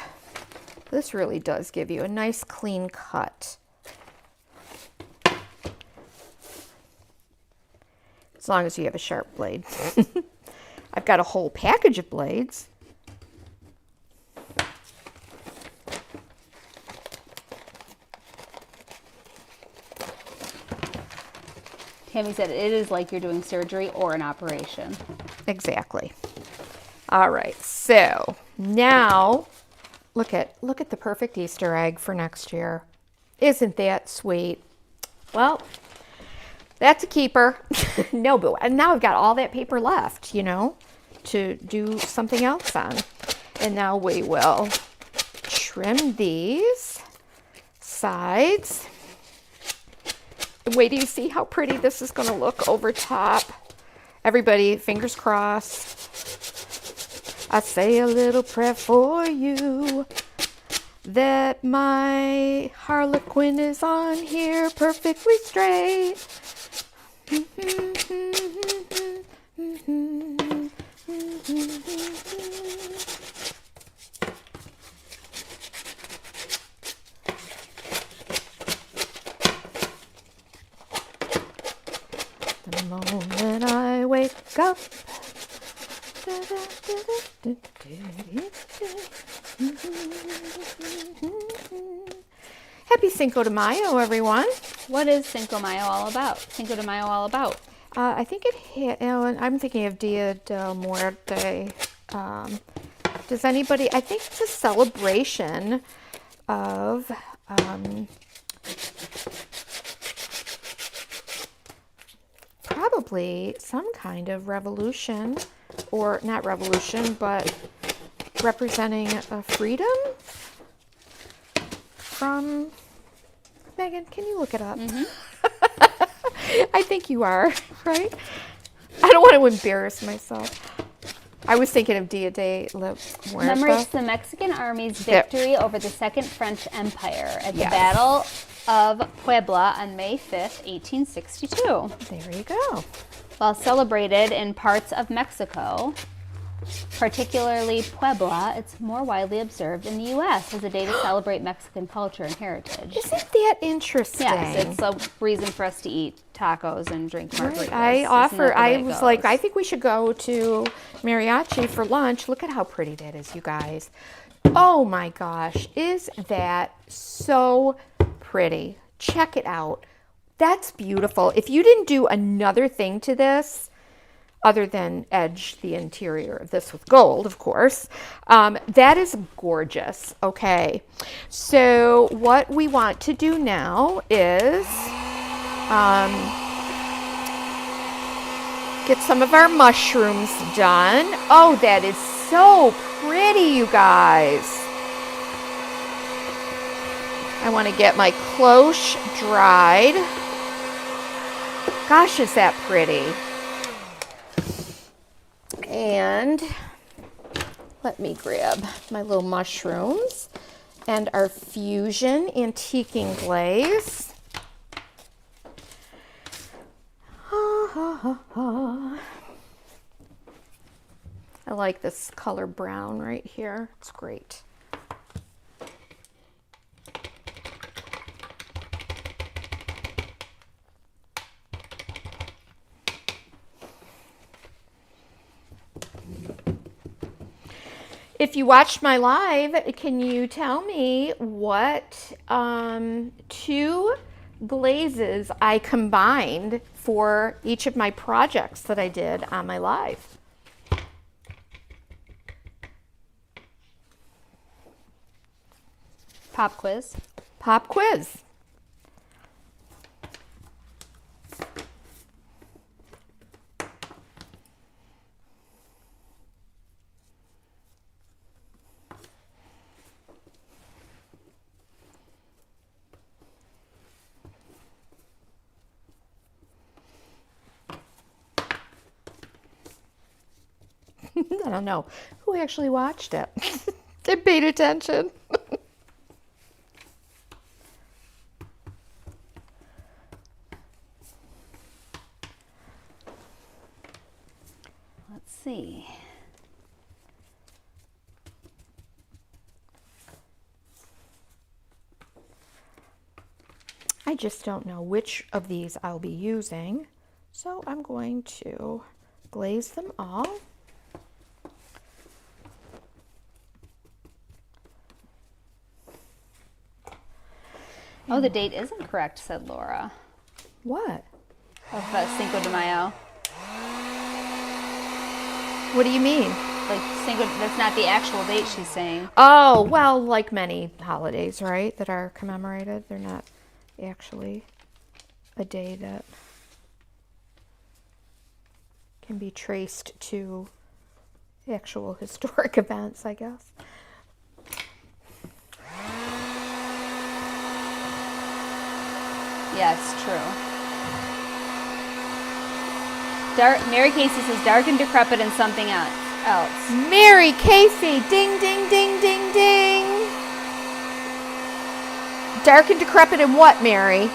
This really does give you a nice clean cut. As long as you have a sharp blade. I've got a whole package of blades. Tammy said it is like you're doing surgery or an operation. Exactly. All right, so now look at the perfect Easter egg for next year. Isn't that sweet? Well, that's a keeper. No, but now I've got all that paper left, you know, to do something else on. And now we will trim these sides. Wait till you see how pretty this is going to look over top. Everybody, fingers crossed. I say a little prayer for you that my Harlequin is on here perfectly straight. The moment I wake up. Happy Cinco de Mayo, everyone. What is Cinco de Mayo all about? Cinco de Mayo all about? I think I'm thinking of Dia del Muerte. Does anybody, I think it's a celebration of probably some kind of revolution, or not revolution, but representing a freedom from, Megan, can you look it up? Mm-hmm. I think you are, right? I don't want to embarrass myself. I was thinking of Dia de la Muerte. Commemorates the Mexican Army's victory over the Second French Empire at the Battle of Puebla on May 5th, 1862. There you go. While celebrated in parts of Mexico, particularly Puebla, it's more widely observed in the U.S. as a day to celebrate Mexican culture and heritage. Isn't that interesting? Yes, it's a reason for us to eat tacos and drink margaritas. Right. I think we should go to Mariachi for lunch. Look at how pretty that is, you guys. Oh my gosh, is that so pretty? Check it out. That's beautiful. If you didn't do another thing to this, other than edge the interior of this with gold, of course, that is gorgeous. Okay, so what we want to do now is get some of our mushrooms done. Oh, that is so pretty, you guys. I want to get my cloche dried. Gosh, is that pretty. And let me grab my little mushrooms and our Fusion Antiquing Glaze. I like this color brown right here. It's great. If you watched my live, can you tell me what two glazes I combined for each of my projects that I did on my live? Pop quiz. Pop quiz. I don't know who actually watched it. They paid attention. Let's see. I just don't know which of these I'll be using, so I'm going to glaze them all. Oh, the date isn't correct, said Laura, What? of Cinco de Mayo. What do you mean? Like, Cinco, that's not the actual date she's saying. Oh, well, like many holidays, right, that are commemorated, they're not actually a day that can be traced to actual historic events, I guess. Yes, true. Mary Casey says dark and decrepit and something else. Mary Casey, ding, ding, ding, ding, ding. Dark and decrepit and what, Mary?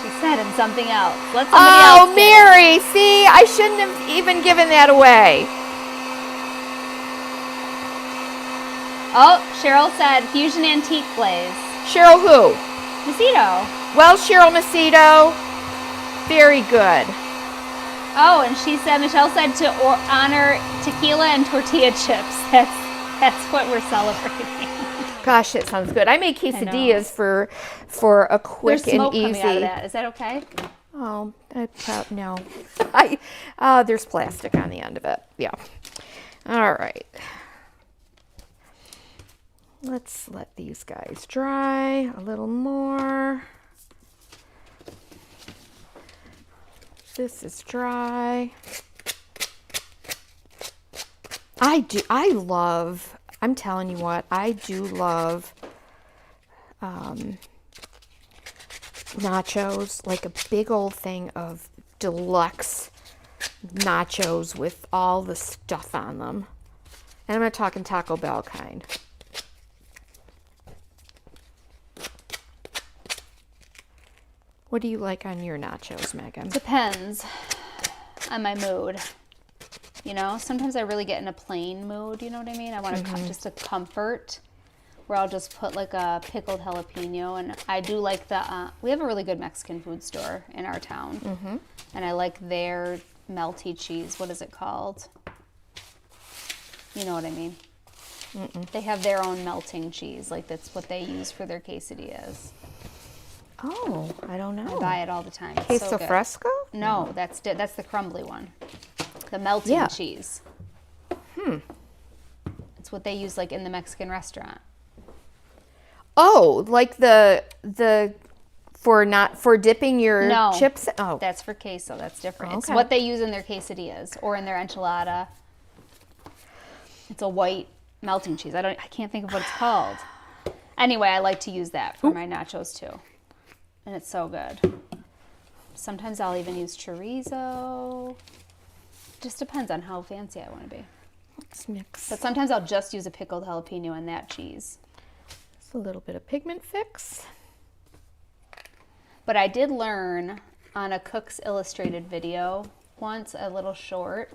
She said and something else. Let somebody else. Oh, Mary, see, I shouldn't have even given that away. Oh, Cheryl said Fusion Antique Glaze. Cheryl who? Macedo. Well, Cheryl Macedo, very good. Oh, and she said, Michelle said to honor tequila and tortilla chips. That's what we're celebrating. Gosh, that sounds good. I made quesadillas for a quick There's smoke and coming out of easy. that. Is that okay? Oh, no. There's plastic on the end of it. Yeah. All right. Let's let these guys dry a little more. This is dry. I'm telling you what, I do love nachos, like a big old thing of deluxe nachos with all the stuff on them. And I'm not talking Taco Bell kind. What do you like on your nachos, Megan? Depends on my mood. You know, sometimes I really get in a plain mood, you know what I mean? I want just a comfort where I'll just put like a pickled jalapeno. And I do like we have a really good Mexican food store in our town. And I like their melty cheese. What is it called? You know what I mean? They have their own melting cheese. Like that's what they use for their quesadillas. Oh, I don't know. I buy it all the time. It's Queso so good. fresco? No, that's the crumbly one. The melting cheese. It's what they use like in the Mexican restaurant. Oh, like for dipping your chips? Oh. That's for queso. That's different. It's Okay. what they use in their quesadillas or in their enchilada. It's a white melting cheese. I can't think of what it's called. Anyway, I like to use that for my nachos too. And it's so good. Sometimes I'll even use chorizo. Just depends on how fancy I want to be. Let's mix. But sometimes I'll just use a pickled jalapeno and that cheese. Just a little bit of pigment fix. But I did learn on a Cook's Illustrated video once, a little short,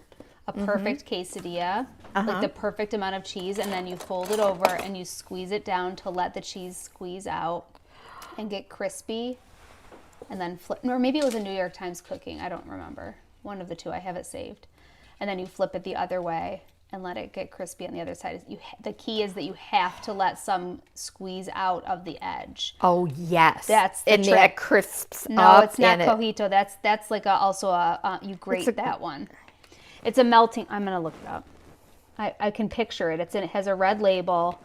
a perfect quesadilla, like the perfect amount of cheese, and then you fold it over and you squeeze it down to let the cheese squeeze out and get crispy, and then flip, or maybe it was a New York Times cooking, I don't remember. One of the two, I have it saved. And then you flip it the other way and let it get crispy on the other side. The key is that you have to let some squeeze out of the edge. Oh, yes. That's the and trick. that crisps No, up. it's not cojito. That's like you grate that one. It's a melting. I'm gonna look it up. I can picture it. It has a red label.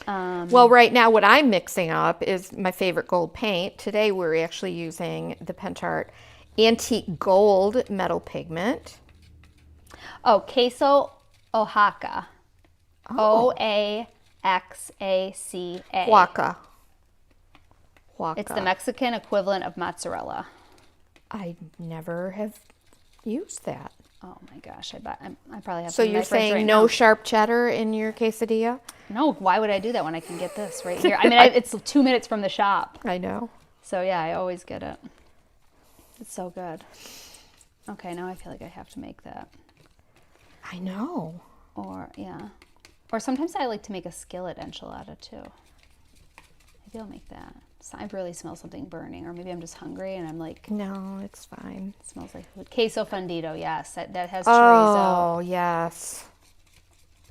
Well, right now what I'm mixing up is my favorite gold paint. Today we're actually using the Pentart Antique Gold Metal Pigment. Oh, queso Oaxaca. Oaxaca. Oaxaca. It's the Mexican equivalent of mozzarella. I never have use that. Oh my gosh, I probably have So some in my you're fridge saying right no now. sharp cheddar in your quesadilla? No, why would I do that when I can get this right here? I mean, it's 2 minutes from the shop. I know. So yeah, I always get it. It's so good. Okay, now I feel like I have to make that. I know. Or, yeah. Or sometimes I like to make a skillet enchilada too. Maybe I'll make that. So I really smell something burning, or maybe I'm just hungry and I'm like, No, it's fine. it smells like food. Queso fundido, yes. That has chorizo. Oh, yes.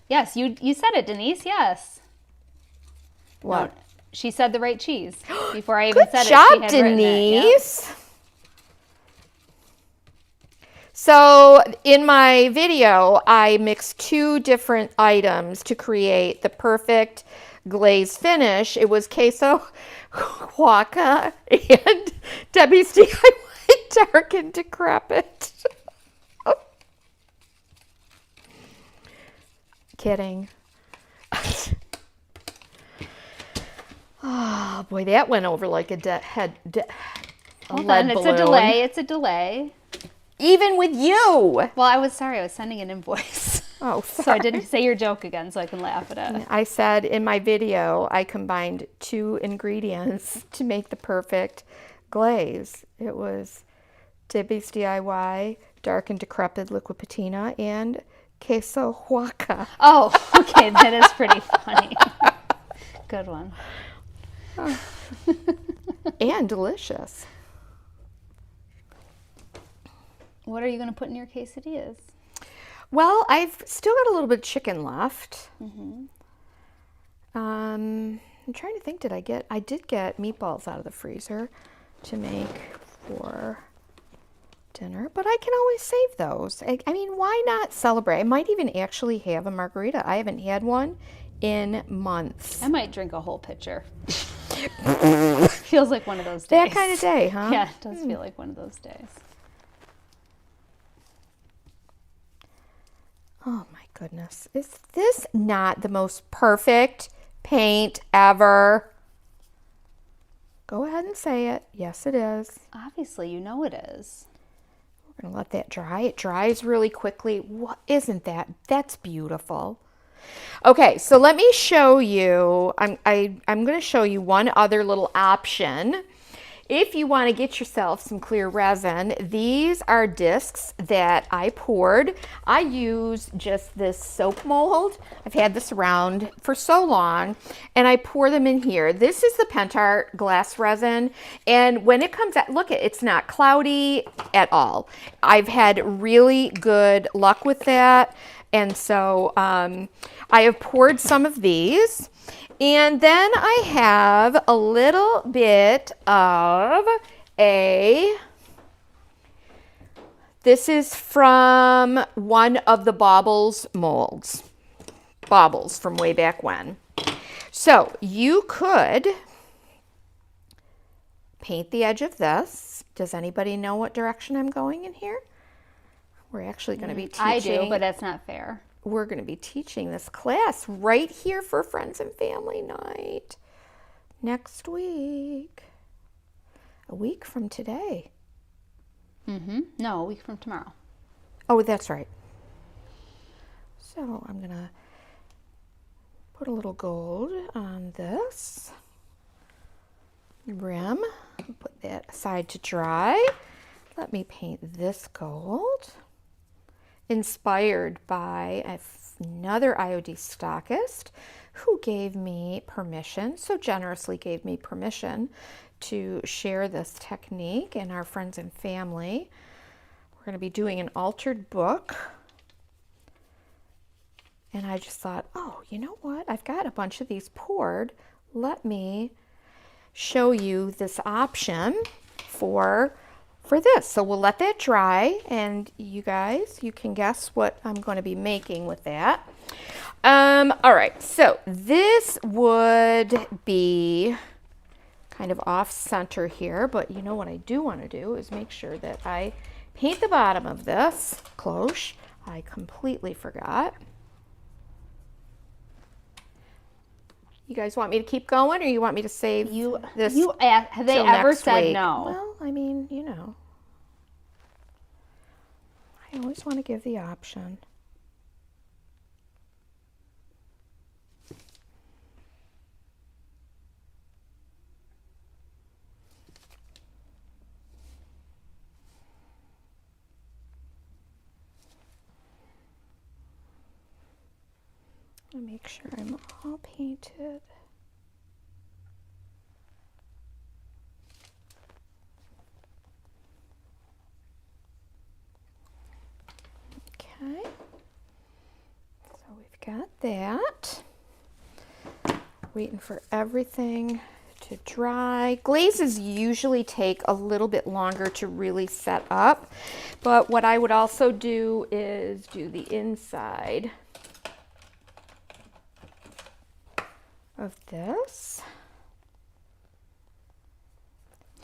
Yes, you said it, Denise, yes. What? No, she said the right cheese. Before I even Good said it, job, she had written it. Yep. Denise. So in my video, I mixed 2 different items to create the perfect glaze finish. It was queso Oaxaca and Debbie's DIY dark and decrepit. Kidding. Oh boy, that went over like a Hold on, it's a delay. It's a delay. Even with you. Well, I was sorry. I was sending an invoice. Oh, So I didn't say your joke again so I can laugh at it. I said in my video, I combined 2 ingredients to make the perfect glaze. It was Debbie's DIY, dark and decrepit liquid patina, and queso Oaxaca. Oh, okay. That is pretty funny. Good one. And delicious. What are you going to put in your quesadillas? Well, I've still got a little bit of chicken left. Mm-hmm. I'm trying to think, I did get meatballs out of the freezer to make for dinner, but I can always save those. I mean, why not celebrate? I might even actually have a margarita. I haven't had one in months. I might drink a whole pitcher. Feels like one of those days. That kind of day, huh? Yeah, it does feel like one of those days. Oh my goodness. Is this not the most perfect paint ever? Go ahead and say it. Yes, it is. Obviously, you know it is. We're going to let that dry. It dries really quickly. What isn't that? That's beautiful. Okay, so let me show you. I'm going to show you one other little option. If you want to get yourself some clear resin, these are discs that I poured. I use just this soap mold. I've had this around for so long, and I pour them in here. This is the Pentar glass resin, and when it comes out, look, it's not cloudy at all. I've had really good luck with that, and so I have poured some of these. And then I have a little bit of this is from one of the Baubles molds. Baubles from way back when. So you could paint the edge of this. Does anybody know what direction I'm going in here? We're actually going to be teaching. I do, but that's not fair. We're going to be teaching this class right here for Friends and Family Night next week. A week from today. Mm-hmm. No, a week from tomorrow. Oh, that's right. So I'm going to put a little gold on this rim. Put that aside to dry. Let me paint this gold. Inspired by another IOD stockist who gave me permission, so generously gave me permission to share this technique in our friends and family. We're going to be doing an altered book. And I just thought, oh, you know what? I've got a bunch of these poured. Let me show you this option for this. So we'll let that dry, and you guys, you can guess what I'm going to be making with that. All right, so this would be kind of off center here, but you know what I do want to do is make sure that I paint the bottom of this cloche. I completely forgot. You guys want me to keep going, or you want me to save this? Have they till ever next said week? no? Well, I mean, you know. You always want to give the option. I'll make sure I'm all painted. Okay, so we've got that. Waiting for everything to dry. Glazes usually take a little bit longer to really set up, but what I would also do is do the inside of this.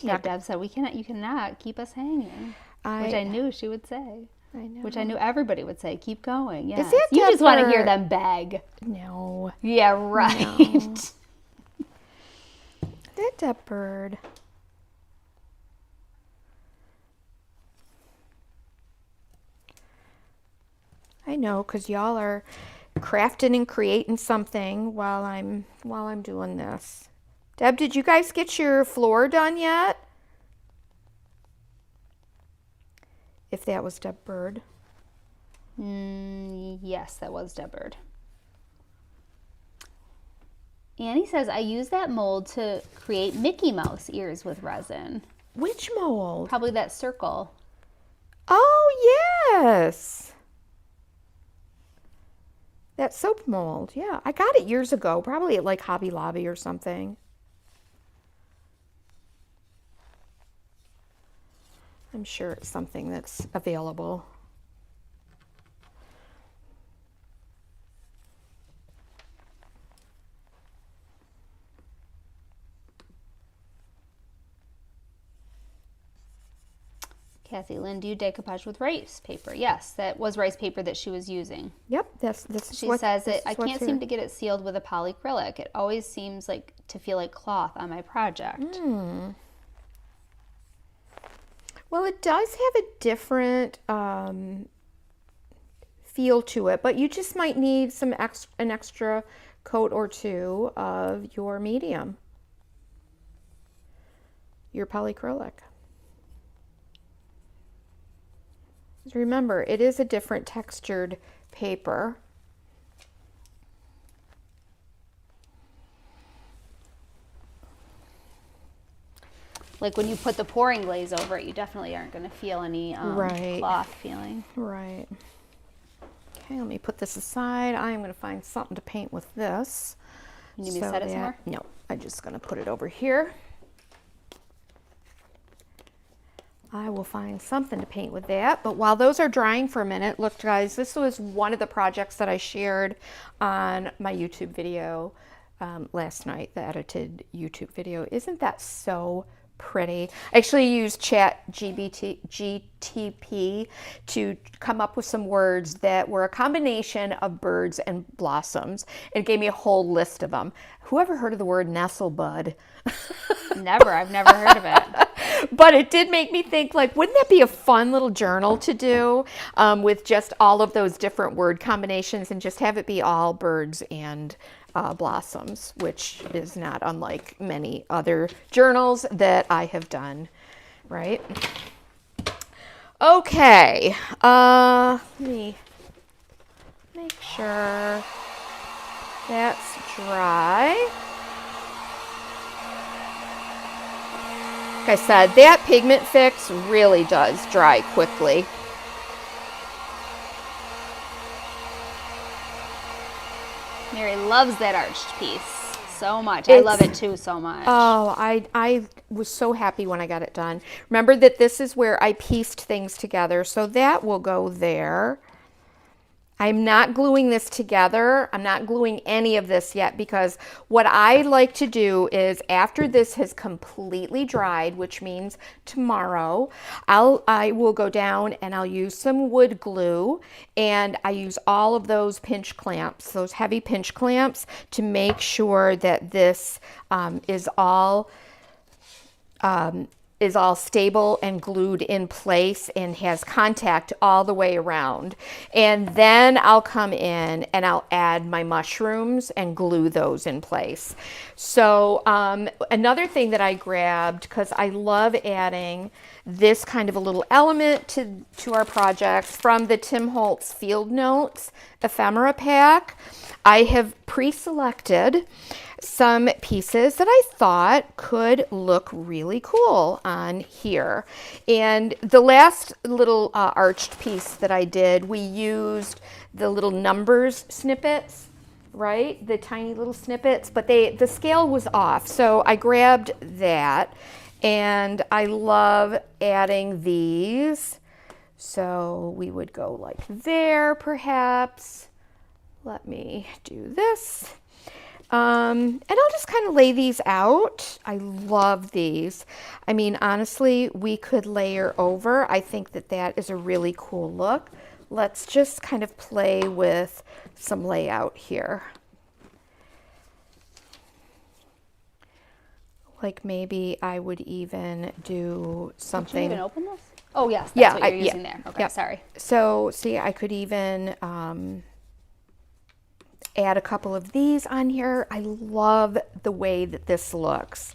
Yeah, Deb said you cannot keep us hanging, which I knew she would say. I know. Which I knew everybody would say. Keep going. Yes. Is it you just want to hear Deborah? them beg. No. Yeah, right. No. That bird. I know, because y'all are crafting and creating something while I'm doing this. Deb, did you guys get your floor done yet? If that was Deb Bird. Yes, that was Deb Bird. Annie says, I use that mold to create Mickey Mouse ears with resin. Which mold? Probably that circle. Oh, yes. That soap mold. Yeah, I got it years ago, probably at like Hobby Lobby or something. I'm sure it's something that's available. Kathy Lynn, do you decoupage with rice paper? Yes, that was rice paper that she was using. Yep, this is She what, says this it. is I what's can't here. seem to get it sealed with a polyacrylic. It always seems like to feel like cloth on my project. Well, it does have a different feel to it, but you just might need an extra coat or two of your medium, your polyacrylic. Remember, it is a different textured paper. Like when you put the pouring glaze over it, you definitely aren't going to feel any Right. cloth feeling. Right. Okay, let me put this aside. I am going to find something to paint with this. You need me to set it somewhere? No, I'm just going to put it over here. I will find something to paint with that. But while those are drying for a minute, look guys, this was one of the projects that I shared on my YouTube video last night, the edited YouTube video. Isn't that so pretty? I actually used GTP to come up with some words that were a combination of birds and blossoms. It gave me a whole list of them. Whoever heard of the word nestlebud? Never. I've never heard of it. But it did make me think, like, wouldn't that be a fun little journal to do with just all of those different word combinations and just have it be all birds and blossoms, which is not unlike many other journals that I have done, right? Okay, let me make sure that's dry. Like I said, that pigment fix really does dry quickly. Mary loves that arched piece so much. I love it too so much. Oh, I was so happy when I got it done. Remember that this is where I pieced things together, so that will go there. I'm not gluing this together. I'm not gluing any of this yet because what I like to do is after this has completely dried, which means tomorrow, I will go down and I'll use some wood glue, and I use all of those pinch clamps, those heavy pinch clamps, to make sure that this is all is all stable and glued in place and has contact all the way around. And then I'll come in and I'll add my mushrooms and glue those in place. So another thing that I grabbed, because I love adding this kind of a little element to our projects, from the Tim Holtz Field Notes ephemera pack, I have pre-selected some pieces that I thought could look really cool on here. And the last little arched piece that I did, we used the little numbers snippets, right? The tiny little snippets, but the scale was off. So I grabbed that, and I love adding these. So we would go like there, perhaps. Let me do this. And I'll just kind of lay these out. I love these. I mean, honestly, we could layer over. I think that that is a really cool look. Let's just kind of play with some layout here. Like maybe I would even do something. Did you even open this? Oh, yes, that's what you're using there. Okay, sorry. So see, I could even add a couple of these on here. I love the way that this looks.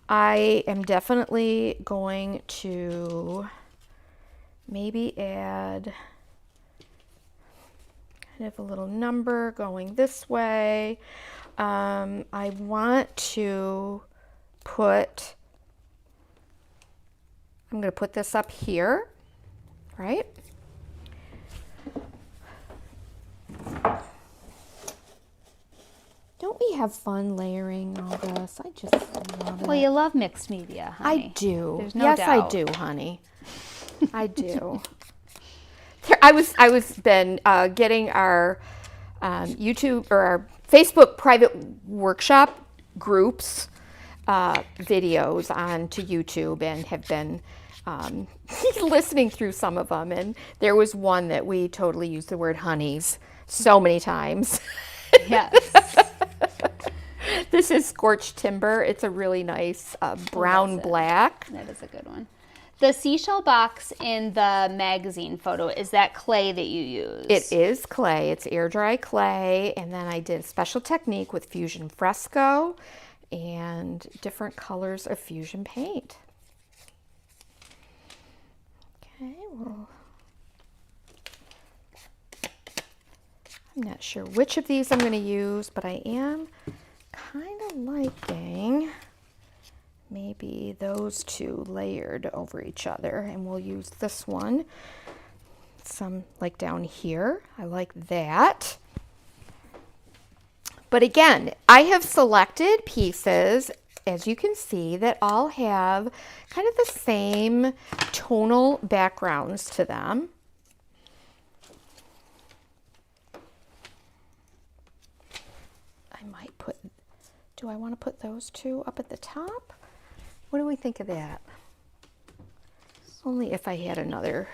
I am definitely going to maybe add kind of a little number going this way. I want to put, I'm going to put this up here, right? Don't we have fun layering all this? I just love it. Well, you love mixed media, honey. I do. There's no yes, doubt. I do, honey. I do. I was been getting our YouTube or our Facebook private workshop groups videos onto YouTube, and have been listening through some of them. And there was one that we totally used the word honeys so many times. Yes. This is Scorched Timber. It's a really nice brown black. That is a good one. The seashell box in the magazine photo, is that clay that you use? It is clay. It's air dry clay. And then I did a special technique with Fusion Fresco and different colors of Fusion paint. Okay, well, I'm not sure which of these I'm going to use, but I am kind of liking maybe those two layered over each other, and we'll use this one some like down here. I like that. But again, I have selected pieces, as you can see, that all have kind of the same tonal backgrounds to them. I might put, do I want to put those two up at the top? What do we think of that? Only if I had another.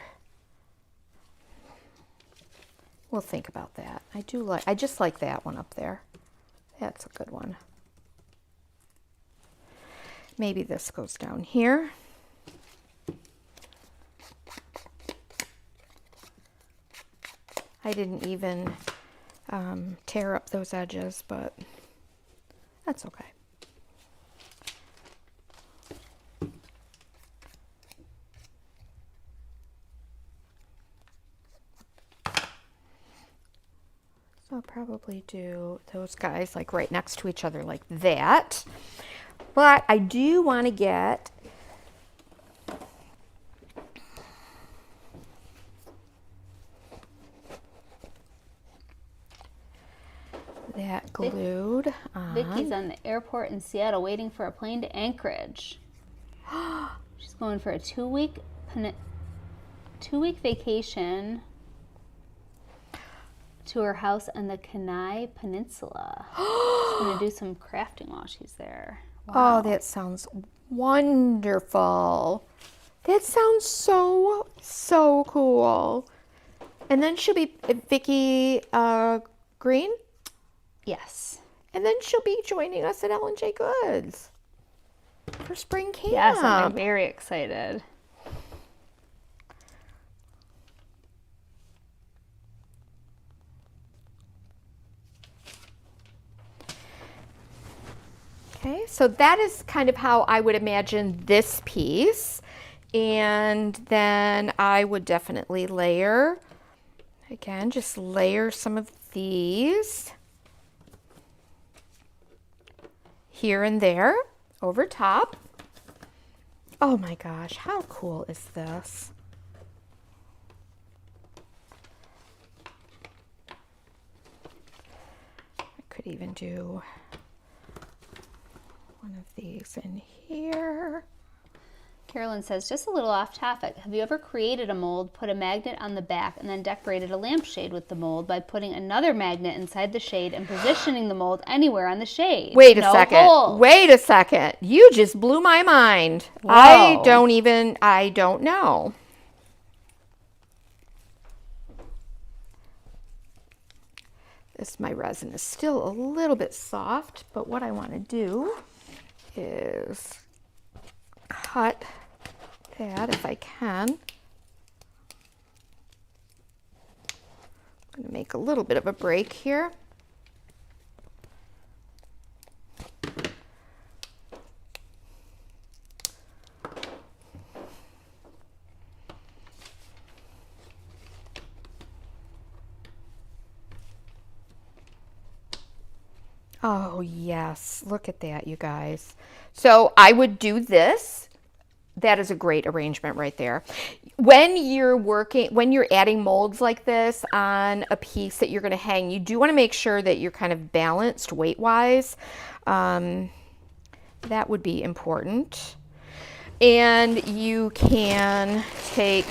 We'll think about that. I just like that one up there. That's a good one. Maybe this goes down here. I didn't even tear up those edges, but that's okay. So I'll probably do those guys like right next to each other like that. But I do want to get that glued on. Vicky's on the airport in Seattle waiting for a plane to Anchorage. She's going for a two-week vacation to her house on the Kenai Peninsula. She's going to do some crafting while she's there. Wow. Oh, that sounds wonderful. That sounds so, so cool. And then she'll be Vicky Green? Yes. And then she'll be joining us at L&J Goods for for spring camp. Yes, I'm very excited. Okay, so that is kind of how I would imagine this piece. And then I would definitely layer, again, just layer some of these here and there over top. Oh my gosh, how cool is this? I could even do one of these in here. Carolyn says, just a little off topic. Have you ever created a mold, put a magnet on the back, and then decorated a lampshade with the mold by putting another magnet inside the shade and positioning the mold anywhere on the shade? Wait a No second. holes. Wait a second. You just blew my mind. Whoa. I don't know. My resin is still a little bit soft, but what I want to do is cut that if I can. I'm going to make a little bit of a break here. Oh yes, look at that, you guys. So I would do this. That is a great arrangement right there. When you're adding molds like this on a piece that you're going to hang, you do want to make sure that you're kind of balanced weight-wise. That would be important. And you can take,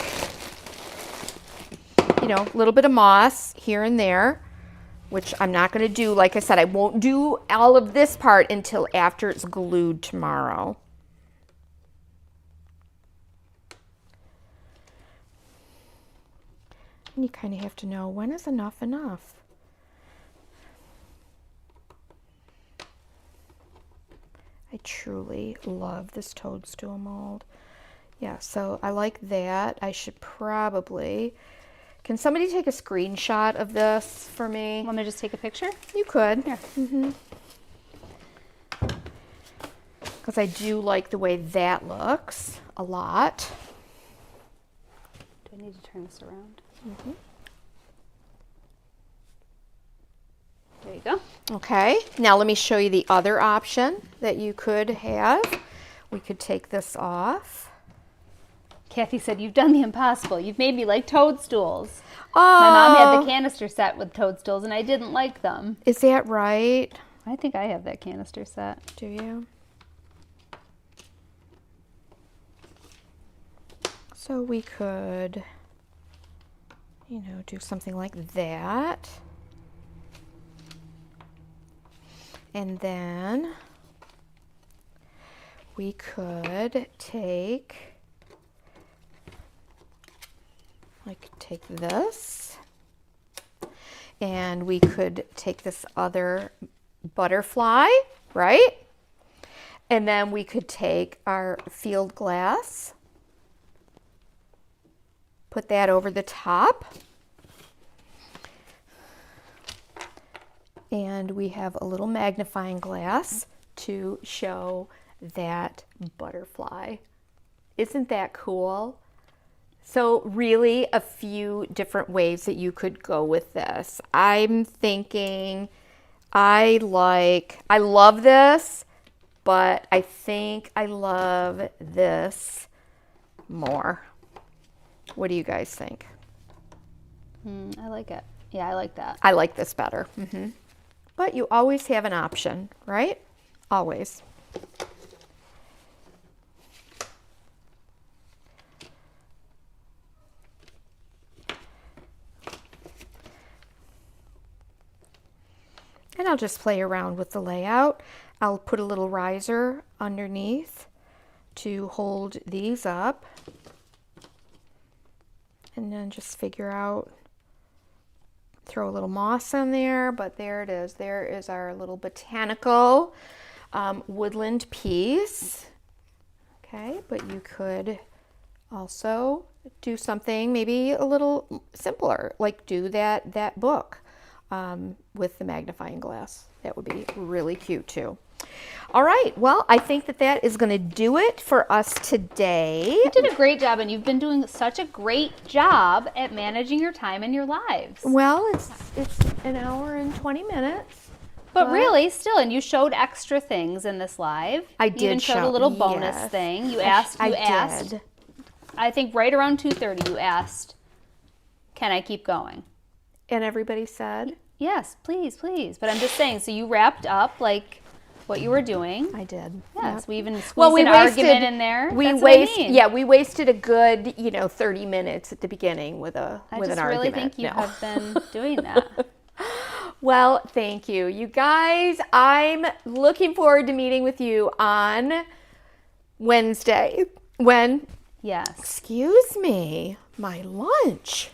a little bit of moss here and there, which I'm not going to do. Like I said, I won't do all of this part until after it's glued tomorrow. And you kind of have to know, when is enough enough? I truly love this toadstool mold. Yeah, so I like that. I should probably... Can somebody take a screenshot of this for me? Want me to just take a picture? You could. Here. Because I do like the way that looks a lot. Do I need to turn this around? There you go. Okay, now let me show you the other option that you could have. We could take this off. Kathy said, you've done the impossible. You've made me like toadstools. Oh, My mom had the canister set with toadstools, and I didn't like them. Is that right? I think I have that canister set. Do you? So we could, do something like that. And then we could take this, and we could take this other butterfly, right? And then we could take our field glass, put that over the top, and we have a little magnifying glass to show that butterfly. Isn't that cool? So really a few different ways that you could go with this. I'm thinking I love this, but I think I love this more. What do you guys think? I like it. Yeah, I like that. I like this better. But you always have an option, right? Always. And I'll just play around with the layout. I'll put a little riser underneath to hold these up. And then just figure out, throw a little moss on there, but there it is. There is our little botanical woodland piece. Okay, but you could also do something maybe a little simpler, like do that book with the magnifying glass. That would be really cute too. All right, well, I think that is going to do it for us today. You did a great job, and you've been doing such a great job at managing your time and your lives. Well, it's an hour and 20 minutes. But really, still, and you showed extra things in this live. I You did even showed show- a little bonus yes. thing. You asked. I did. I think right around 2:30, you asked, "Can I keep going?" And everybody said? Yes, please, please. But I'm just saying. So you wrapped up like what you were doing. I did. Yes, we even squeezed an argument in there. We That's what I mean. Yeah, we wasted a good 30 minutes at the beginning with an argument. I just really think you have been doing that. Well, thank you. You guys, I'm looking forward to meeting with you on Wednesday. When? Yes. Excuse me, my lunch,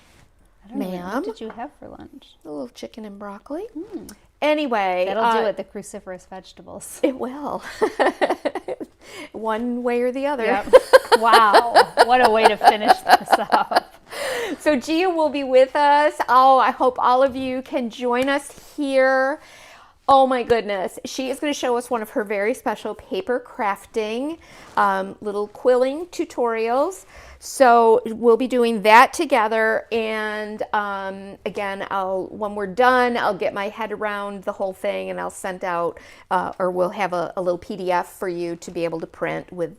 ma'am. What did you have for lunch? A little chicken and broccoli. Anyway. That'll do it, the cruciferous vegetables. It will. One way or the other. Yep. Wow. What a way to finish this up. So Gia will be with us. Oh, I hope all of you can join us here. Oh my goodness. She is going to show us one of her very special paper crafting, little quilling tutorials. So we'll be doing that together. And again, when we're done, I'll get my head around the whole thing and I'll send out, or we'll have a little PDF for you to be able to print with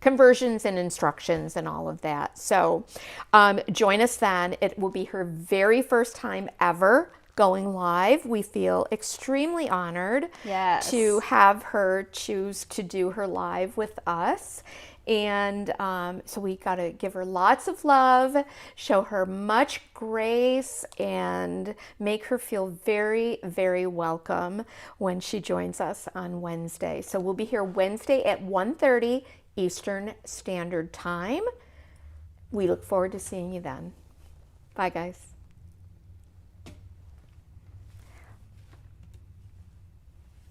conversions and instructions and all of that. So join us then. It will be her very first time ever going live. We feel extremely honored to have her choose to do her live with us. And so we got to give her lots of love, show her much grace, and make her feel very, very welcome when she joins us on Wednesday. So we'll be here Wednesday at 1:30 Eastern Standard Time. We look forward to seeing you then. Bye, guys.